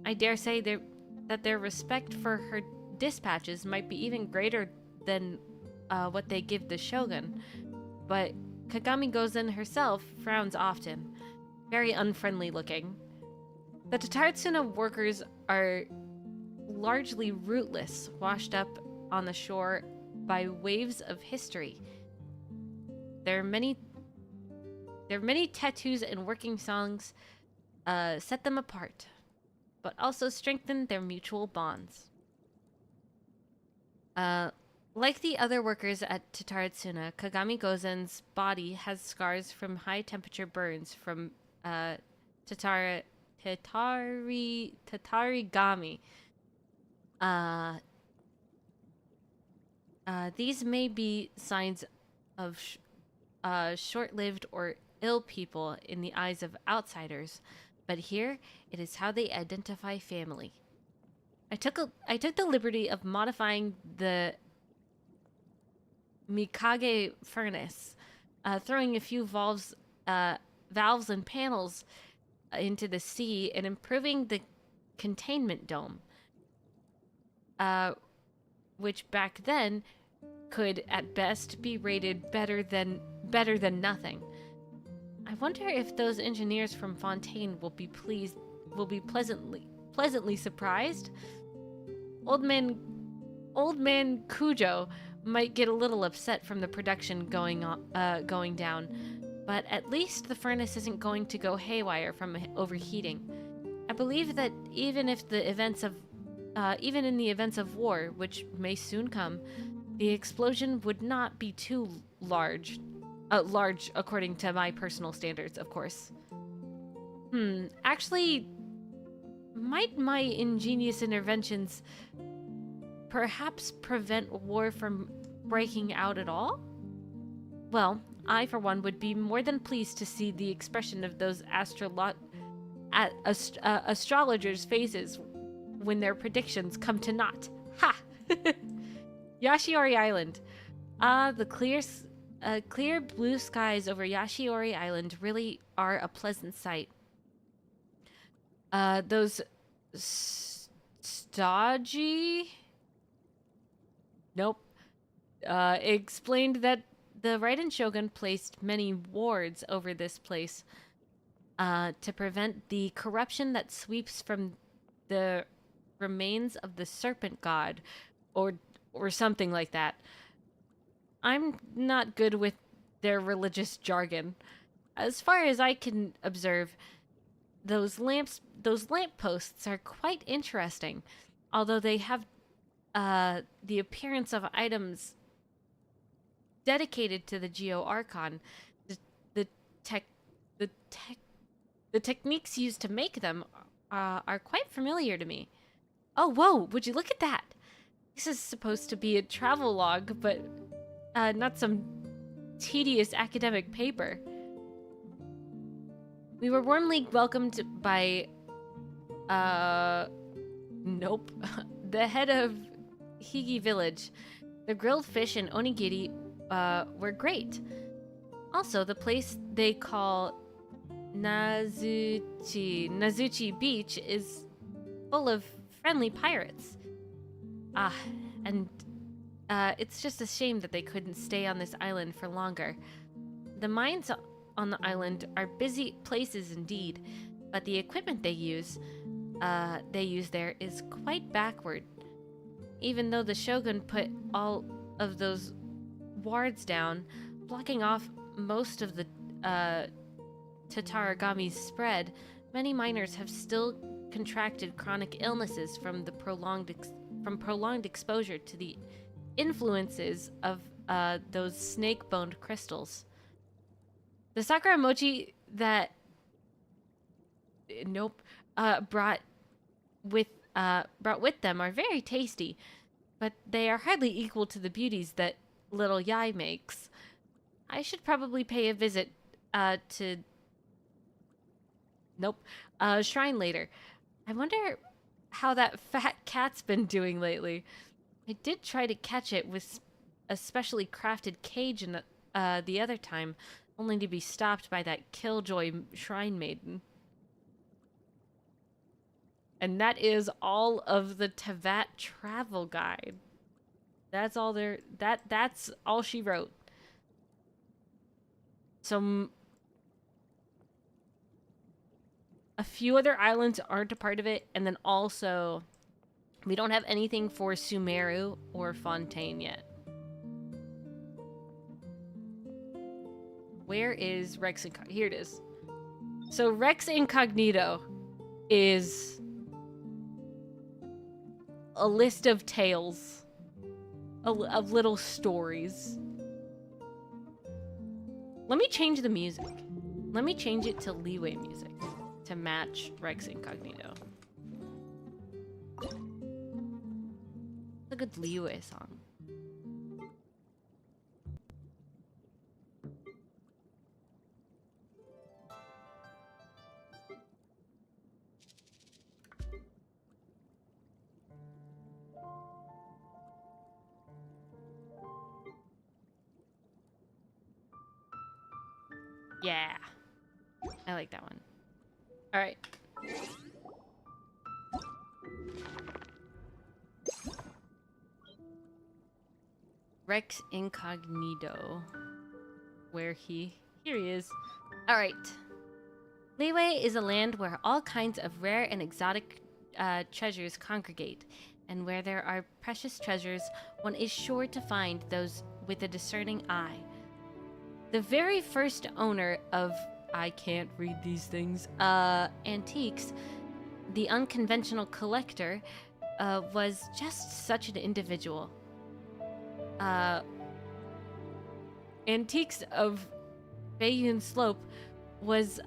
I dare say that their respect for her dispatches might be even greater than what they give the shogun. But Kagami Gozen herself frowns often, very unfriendly looking. The Tataratsuna workers are largely rootless, washed up on the shore by waves of history. There are many tattoos and working songs set them apart, but also strengthen their mutual bonds. Like the other workers at Tataratsuna, Kagami Gozen's body has scars from high temperature burns from tatarigami. These may be signs of short-lived or ill people in the eyes of outsiders, but here it is how they identify family. I took the liberty of modifying the Mikage furnace, throwing a few valves and panels into the sea and improving the containment dome, which back then could at best be rated better than nothing. I wonder if those engineers from Fontaine will be pleasantly surprised. Old man Cujo might get a little upset from the production going down, but at least the furnace isn't going to go haywire from overheating. I believe that even in the events of war, which may soon come, the explosion would not be too large. Large according to my personal standards, of course. Actually, might my ingenious interventions perhaps prevent war from breaking out at all? Well, I, for one, would be more than pleased to see the expression of those astrologers' faces when their predictions come to naught. Ha! Yashiori Island. The clear blue skies over Yashiori Island really are a pleasant sight. Those stodgy... Nope. Explained that the Raiden Shogun placed many wards over this place to prevent the corruption that sweeps from the remains of the serpent god, or something like that. I'm not good with their religious jargon. As far as I can observe, those lampposts are quite interesting, although they have the appearance of items dedicated to the Geo Archon. The techniques used to make them are quite familiar to me. Oh, whoa, would you look at that? This is supposed to be a travel log, but not some tedious academic paper. We were warmly welcomed by, nope, the head of Higi Village. The grilled fish and onigiri were great. Also, the place they call Nazuchi Beach is full of friendly pirates. And it's just a shame that they couldn't stay on this island for longer. The mines on the island are busy places indeed, but the equipment they use there is quite backward. Even though the shogun put all of those wards down, blocking off most of the Tatarigami's spread, many miners have still contracted chronic illnesses from the prolonged exposure to the influences of those snake-boned crystals. The sakura mochi that brought with them are very tasty, but they are hardly equal to the beauties that little Yai makes. I should probably pay a visit to shrine later. I wonder how that fat cat's been doing lately. I did try to catch it with a specially crafted cage in the other time, only to be stopped by that killjoy shrine maiden. And that is all of the Tevat travel guide. That's all there. That's all she wrote. So a few other islands aren't a part of it, and then also we don't have anything for Sumeru or Fontaine yet. Where is Rex Incognito? Here it is. So Rex Incognito is a list of tales, of little stories. Let me change the music. Let me change it to Leeway music to match Rex Incognito. It's a good Leeway song. Yeah. I like that one. All right. Rex Incognito. Here he is. All right. Leeway is a land where all kinds of rare and exotic treasures congregate, and where there are precious treasures, one is sure to find those with a discerning eye. The very first owner of, I can't read these things, antiques, the unconventional collector, was just such an individual. Antiques of Bayun Slope was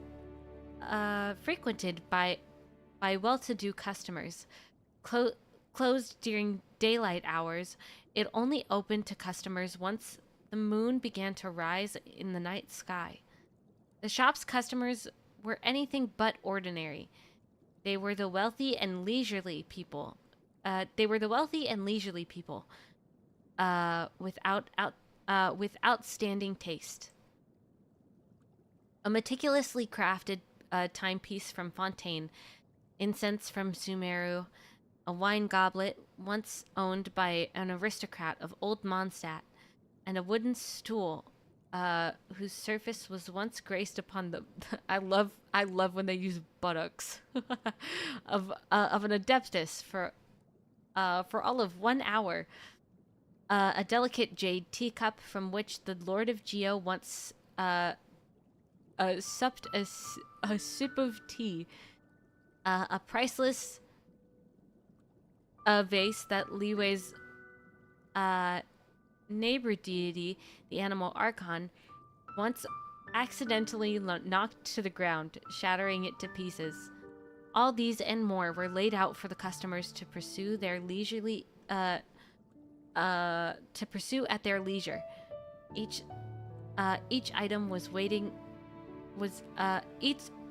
frequented by well-to-do customers. Closed during daylight hours, it only opened to customers once the moon began to rise in the night sky. The shop's customers were anything but ordinary. They were the wealthy and leisurely people. With outstanding taste. A meticulously crafted timepiece from Fontaine, incense from Sumeru, a wine goblet once owned by an aristocrat of Old Mondstadt, and a wooden stool whose surface was once graced upon the I love when they use buttocks of an adeptus for all of 1 hour. A delicate jade teacup from which the Lord of Geo once supped a sip of tea. A priceless vase that Leeway's neighbor deity, the animal Archon, once accidentally knocked to the ground, shattering it to pieces. All these and more were laid out for the customers to pursue their leisurely to pursue at their leisure. Each item was waiting was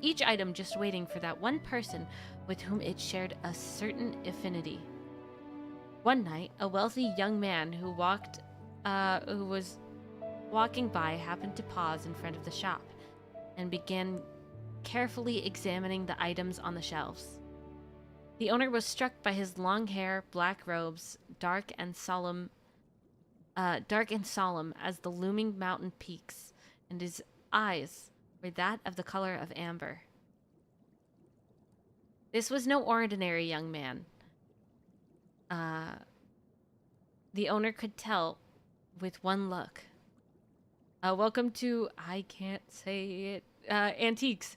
each item just waiting for that one person with whom it shared a certain affinity. One night, a wealthy young man who was walking by happened to pause in front of the shop and began carefully examining the items on the shelves. The owner was struck by his long hair, black robes, dark and solemn as the looming mountain peaks, and his eyes were that of the color of amber. This was no ordinary young man. The owner could tell with one look. Welcome to, I can't say it, Antiques,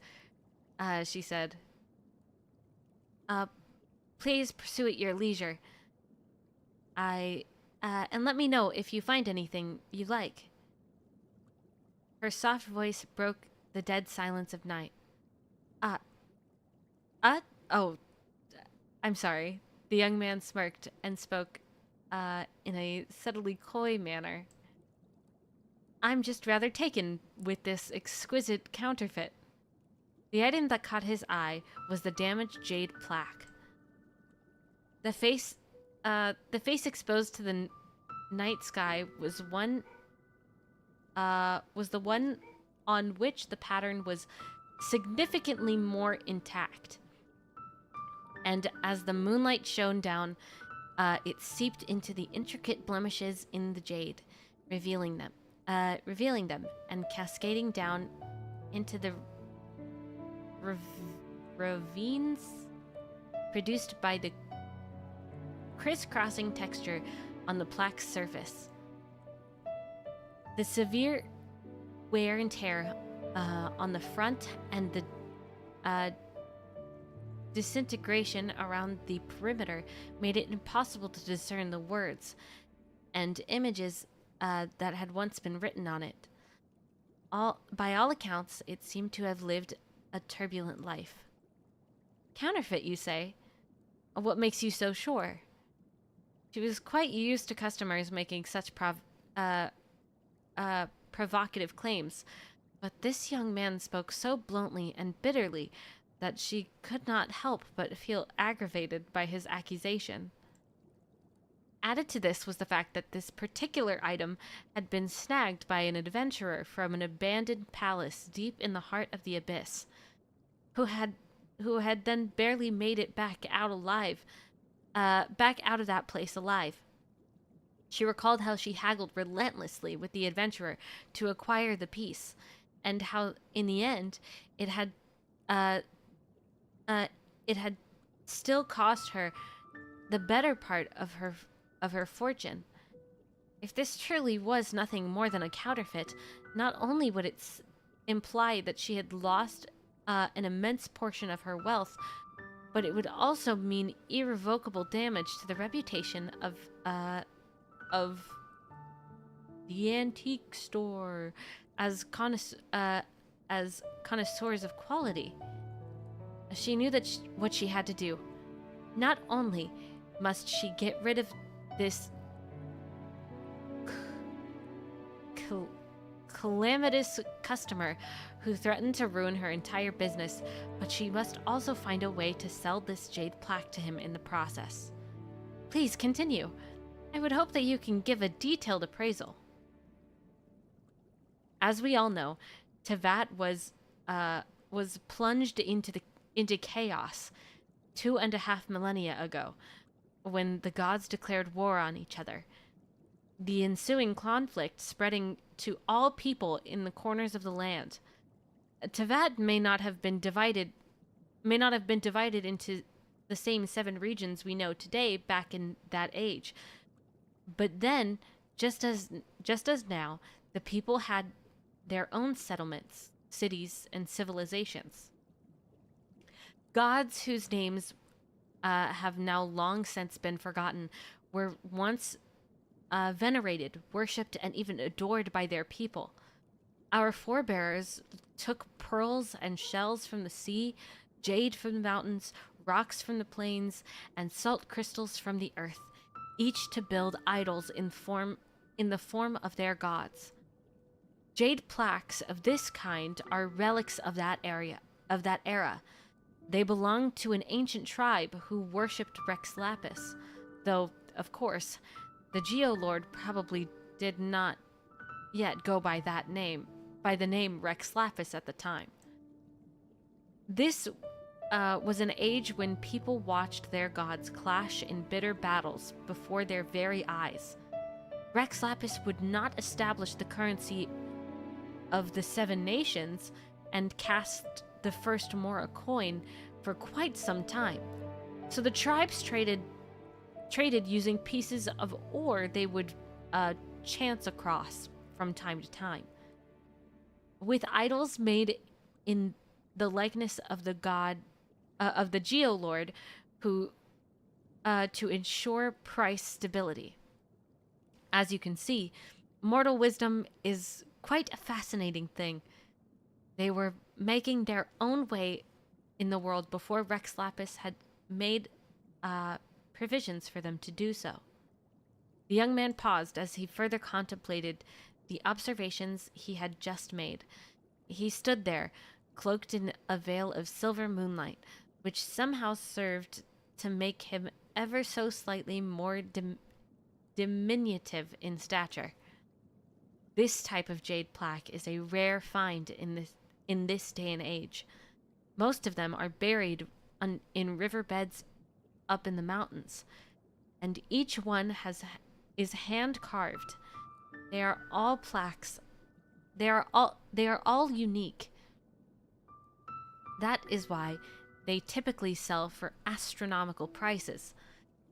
she said. Please pursue at your leisure. And let me know if you find anything you like. Her soft voice broke the dead silence of night. Oh, I'm sorry. The young man smirked and spoke, in a subtly coy manner. I'm just rather taken with this exquisite counterfeit. The item that caught his eye was the damaged jade plaque. The face exposed to the night sky was the one on which the pattern was significantly more intact. And as the moonlight shone down, it seeped into the intricate blemishes in the jade, revealing them and cascading down into the ravines produced by the crisscrossing texture on the plaque's surface. The severe wear and tear on the front and the disintegration around the perimeter made it impossible to discern the words and images that had once been written on it. By all accounts, it seemed to have lived a turbulent life. Counterfeit, you say? What makes you so sure? She was quite used to customers making such provocative claims, but this young man spoke so bluntly and bitterly that she could not help but feel aggravated by his accusation. Added to this was the fact that this particular item had been snagged by an adventurer from an abandoned palace deep in the heart of the abyss, who had then barely made it back out of that place alive. She recalled how she haggled relentlessly with the adventurer to acquire the piece, and how, in the end, it had still cost her the better part of her fortune. If this truly was nothing more than a counterfeit, not only would it imply that she had lost an immense portion of her wealth, but it would also mean irrevocable damage to the reputation of the antique store as connoisseurs of quality. She knew that what she had to do. Not only must she get rid of this calamitous customer who threatened to ruin her entire business, but she must also find a way to sell this jade plaque to him in the process. Please continue. I would hope that you can give a detailed appraisal. As we all know, Tevat was plunged into chaos 2.5 millennia ago, when the gods declared war on each other. The ensuing conflict spreading to all people in the corners of the land. Tevat may not have been divided into the same 7 regions we know today back in that age. But then, just as now, the people had their own settlements, cities, and civilizations. Gods whose names have now long since been forgotten were once venerated, worshipped, and even adored by their people. Our forebears took pearls and shells from the sea, jade from the mountains, rocks from the plains, and salt crystals from the earth, each to build idols in the form of their gods. Jade plaques of this kind are relics of that era. They belong to an ancient tribe who worshipped Rex Lapis, though, of course, the Geolord probably did not yet go by the name Rex Lapis at the time. This was an age when people watched their gods clash in bitter battles before their very eyes. Rex Lapis would not establish the currency of the Seven Nations and cast the first Mora coin for quite some time. So the tribes traded using pieces of ore they would chance across from time to time. With idols made in the likeness of the god of the Geolord, who to ensure price stability. As you can see, mortal wisdom is quite a fascinating thing. They were making their own way in the world before Rex Lapis had made provisions for them to do so. The young man paused as he further contemplated the observations he had just made. He stood there, cloaked in a veil of silver moonlight, which somehow served to make him ever so slightly more diminutive in stature. This type of jade plaque is a rare find in this day and age. Most of them are buried in riverbeds up in the mountains, and each one is hand carved. They are all plaques. They are all unique. That is why they typically sell for astronomical prices.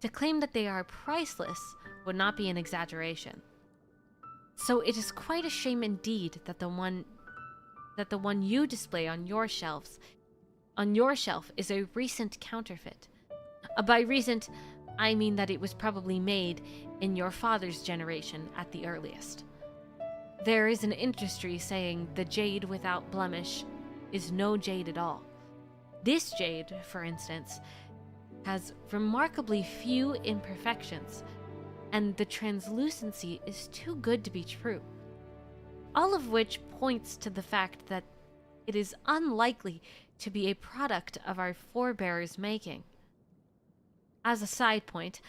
To claim that they are priceless would not be an exaggeration. So it is quite a shame indeed that the one you display on your shelf is a recent counterfeit. By recent, I mean that it was probably made in your father's generation at the earliest. There is an industry saying the jade without blemish is no jade at all. This jade, for instance, has remarkably few imperfections, and the translucency is too good to be true. All of which points to the fact that it is unlikely to be a product of our forebears' making. As a side point,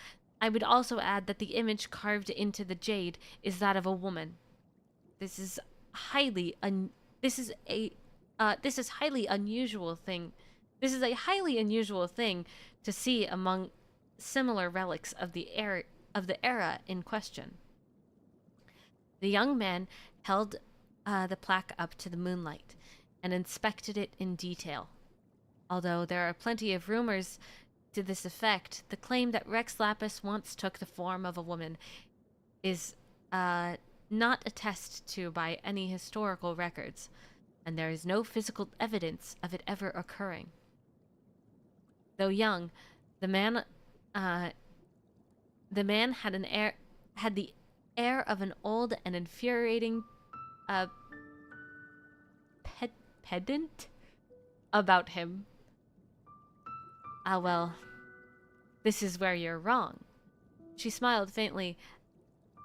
I would also add that the image carved into the jade is that of a woman. This is a highly unusual thing. This is a highly unusual thing to see among similar relics of the era in question. The young man held the plaque up to the moonlight and inspected it in detail. Although there are plenty of rumors to this effect, the claim that Rex Lapis once took the form of a woman is not attested to by any historical records, and there is no physical evidence of it ever occurring. Though young, the man had the air of an old and infuriating pedant about him. Well, this is where you're wrong. She smiled faintly,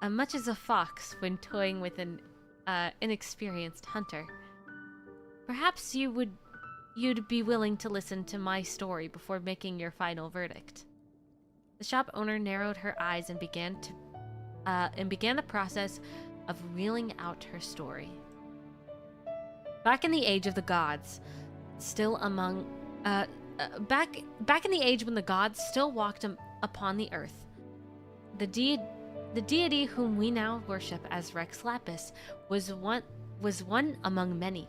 much as a fox when toying with an inexperienced hunter. Perhaps you'd be willing to listen to my story before making your final verdict. The shop owner narrowed her eyes and began the process of reeling out her story. Back in the age of the gods, back in the age when the gods still walked upon the earth, the deity whom we now worship as Rex Lapis was one among many.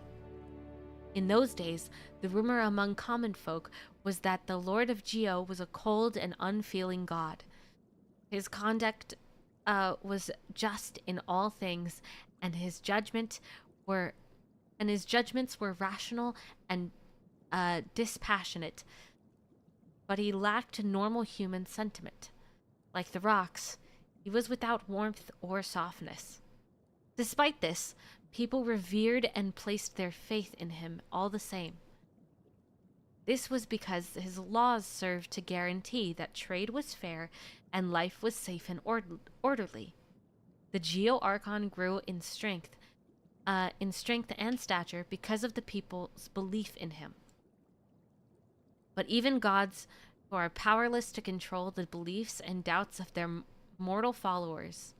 In those days, the rumor among common folk was that the Lord of Geo was a cold and unfeeling god. His conduct was just in all things, and his judgments were rational and dispassionate. But he lacked normal human sentiment. Like the rocks, he was without warmth or softness. Despite this, people revered and placed their faith in him all the same. This was because his laws served to guarantee that trade was fair and life was safe and orderly. The Geo Archon grew in strength and stature because of the people's belief in him. But even gods who are powerless to control the beliefs and doubts of their mortal followers.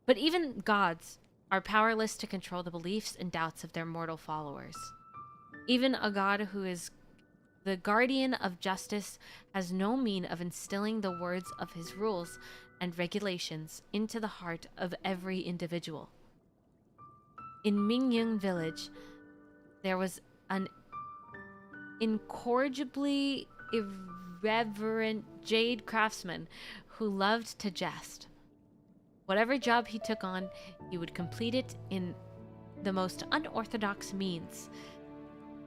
But even gods are powerless to control the beliefs and doubts of their mortal followers. Even a god who is the guardian of justice has no mean of instilling the words of his rules and regulations into the heart of every individual. In Mingyung village, there was an incorrigibly irreverent jade craftsman who loved to jest. Whatever job he took on, he would complete it in the most unorthodox means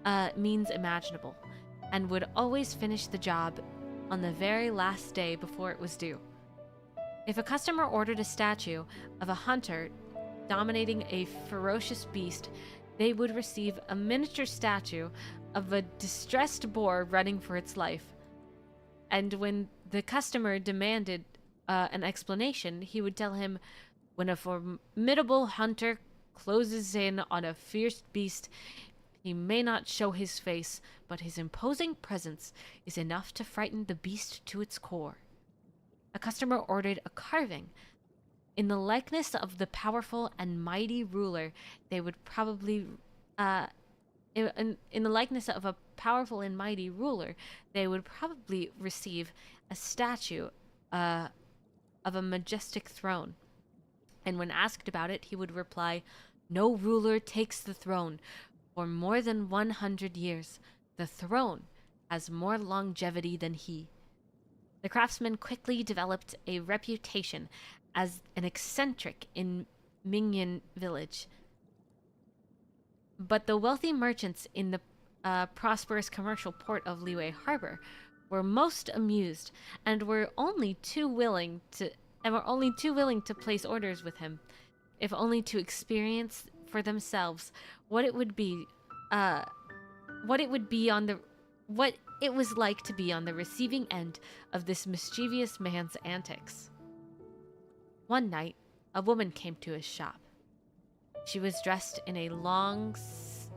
imaginable, and would always finish the job on the very last day before it was due. If a customer ordered a statue of a hunter dominating a ferocious beast, they would receive a miniature statue of a distressed boar running for its life. And when the customer demanded an explanation, he would tell him, when a formidable hunter closes in on a fierce beast, he may not show his face, but his imposing presence is enough to frighten the beast to its core. A customer ordered a carving. In the likeness of the powerful and mighty ruler, they would probably, in the likeness of a powerful and mighty ruler, they would probably receive a statue of a majestic throne. And when asked about it, he would reply, "No ruler takes the throne. For more than 100 years, the throne has more longevity than he." The craftsman quickly developed a reputation as an eccentric in Mingyan village. But the wealthy merchants in the prosperous commercial port of Liyue Harbor were most amused and were only too willing to place orders with him, if only to experience for themselves what it was like to be on the receiving end of this mischievous man's antics. One night, a woman came to his shop. She was dressed in a long,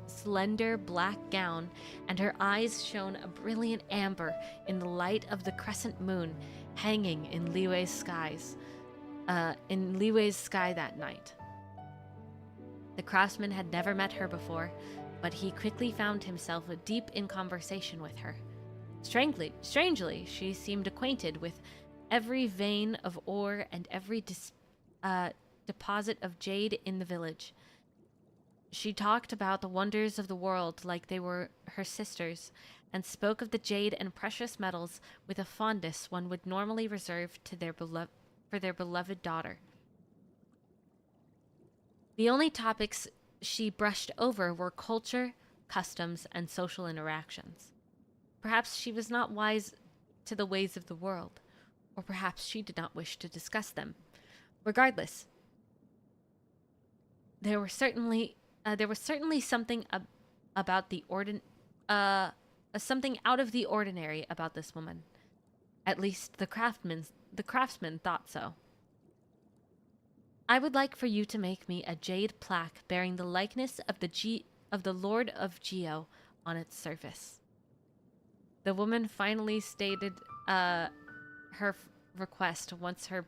slender black gown, and her eyes shone a brilliant amber in the light of the crescent moon hanging in Liyue's sky that night. The craftsman had never met her before, but he quickly found himself deep in conversation with her. Strangely, she seemed acquainted with every vein of ore and every deposit of jade in the village. She talked about the wonders of the world like they were her sisters, and spoke of the jade and precious metals with a fondness one would normally reserve to for their beloved daughter. The only topics she brushed over were culture, customs, and social interactions. Perhaps she was not wise to the ways of the world, or perhaps she did not wish to discuss them. Regardless, there was certainly something something out of the ordinary about this woman. At least the craftsman thought so. "I would like for you to make me a jade plaque bearing the likeness of the Lord of Geo on its surface." The woman finally stated her request once their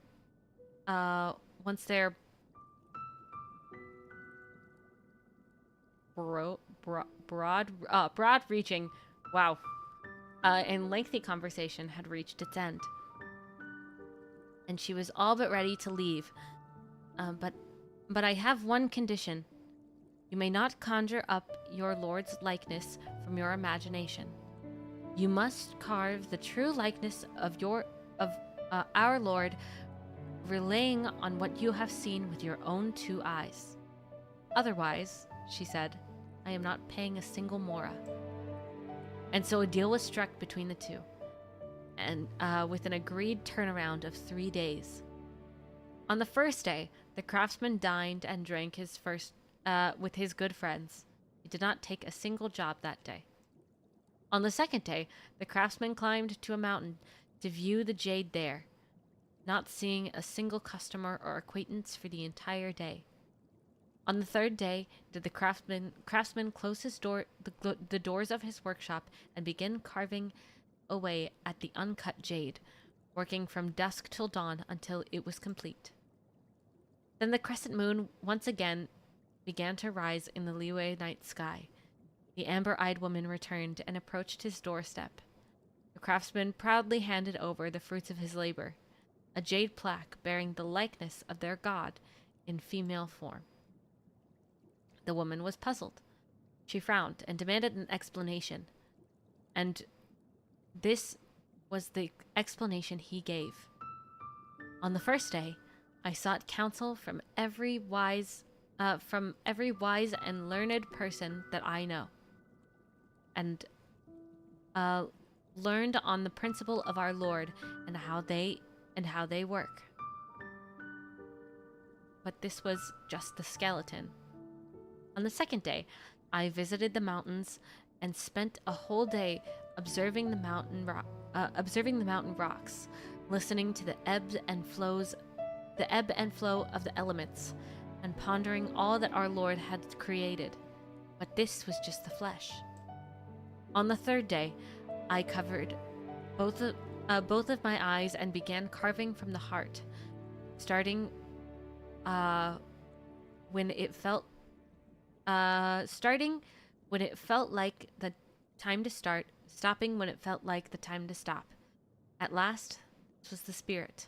broad-reaching, and lengthy conversation had reached its end, and she was all but ready to leave. But I have one condition. You may not conjure up your lord's likeness from your imagination. You must carve the true likeness of our Lord, relying on what you have seen with your own 2 eyes. Otherwise, she said, I am not paying a single mora. And so a deal was struck between the two, and with an agreed turnaround of 3 days. On the first day, the craftsman dined and drank with his good friends. He did not take a single job that day. On the second day, the craftsman climbed to a mountain to view the jade there, not seeing a single customer or acquaintance for the entire day. On the third day, did the craftsman close the doors of his workshop and begin carving away at the uncut jade, working from dusk till dawn until it was complete. Then the crescent moon once again began to rise in the leeway night sky. The amber-eyed woman returned and approached his doorstep. The craftsman proudly handed over the fruits of his labor, a jade plaque bearing the likeness of their god in female form. The woman was puzzled. She frowned and demanded an explanation. And this was the explanation he gave. On the first day, I sought counsel from every wise and learned person that I know, and learned on the principle of our Lord and how they work. But this was just the skeleton. On the second day, I visited the mountains and spent a whole day observing the mountain rocks, listening to the ebb and flow of the elements, and pondering all that our Lord had created. But this was just the flesh. On the third day, I covered both of my eyes and began carving from the heart, starting when it felt like the time to start, stopping when it felt like the time to stop. At last, this was the spirit.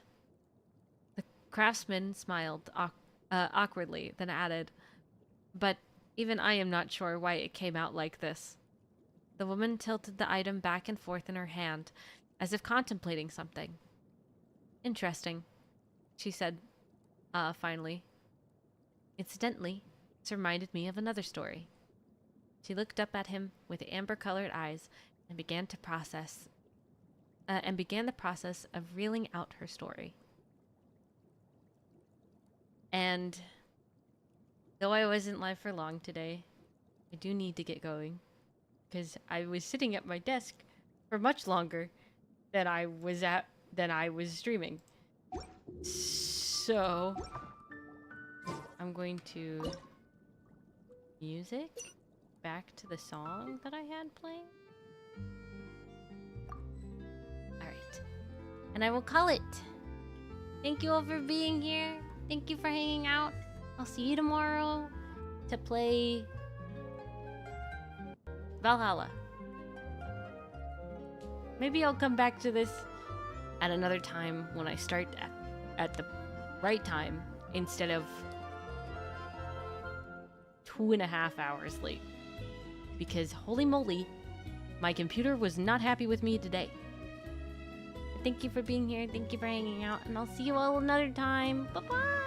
The craftsman smiled awkwardly, then added, "But even I am not sure why it came out like this." The woman tilted the item back and forth in her hand, as if contemplating something. "Interesting," she said, finally. "Incidentally, this reminded me of another story." She looked up at him with amber-colored eyes and began the process of reeling out her story. And though I wasn't live for long today, I do need to get going, because I was sitting at my desk for much longer than I was streaming. So I'm going to music back to the song that I had playing. Alright. And I will call it. Thank you all for being here. Thank you for hanging out. I'll see you tomorrow to play Valhalla. Maybe I'll come back to this at another time when I start at the right time instead of 2.5 hours late. Because holy moly, my computer was not happy with me today. Thank you for being here. Thank you for hanging out. And I'll see you all another time. Bye-bye.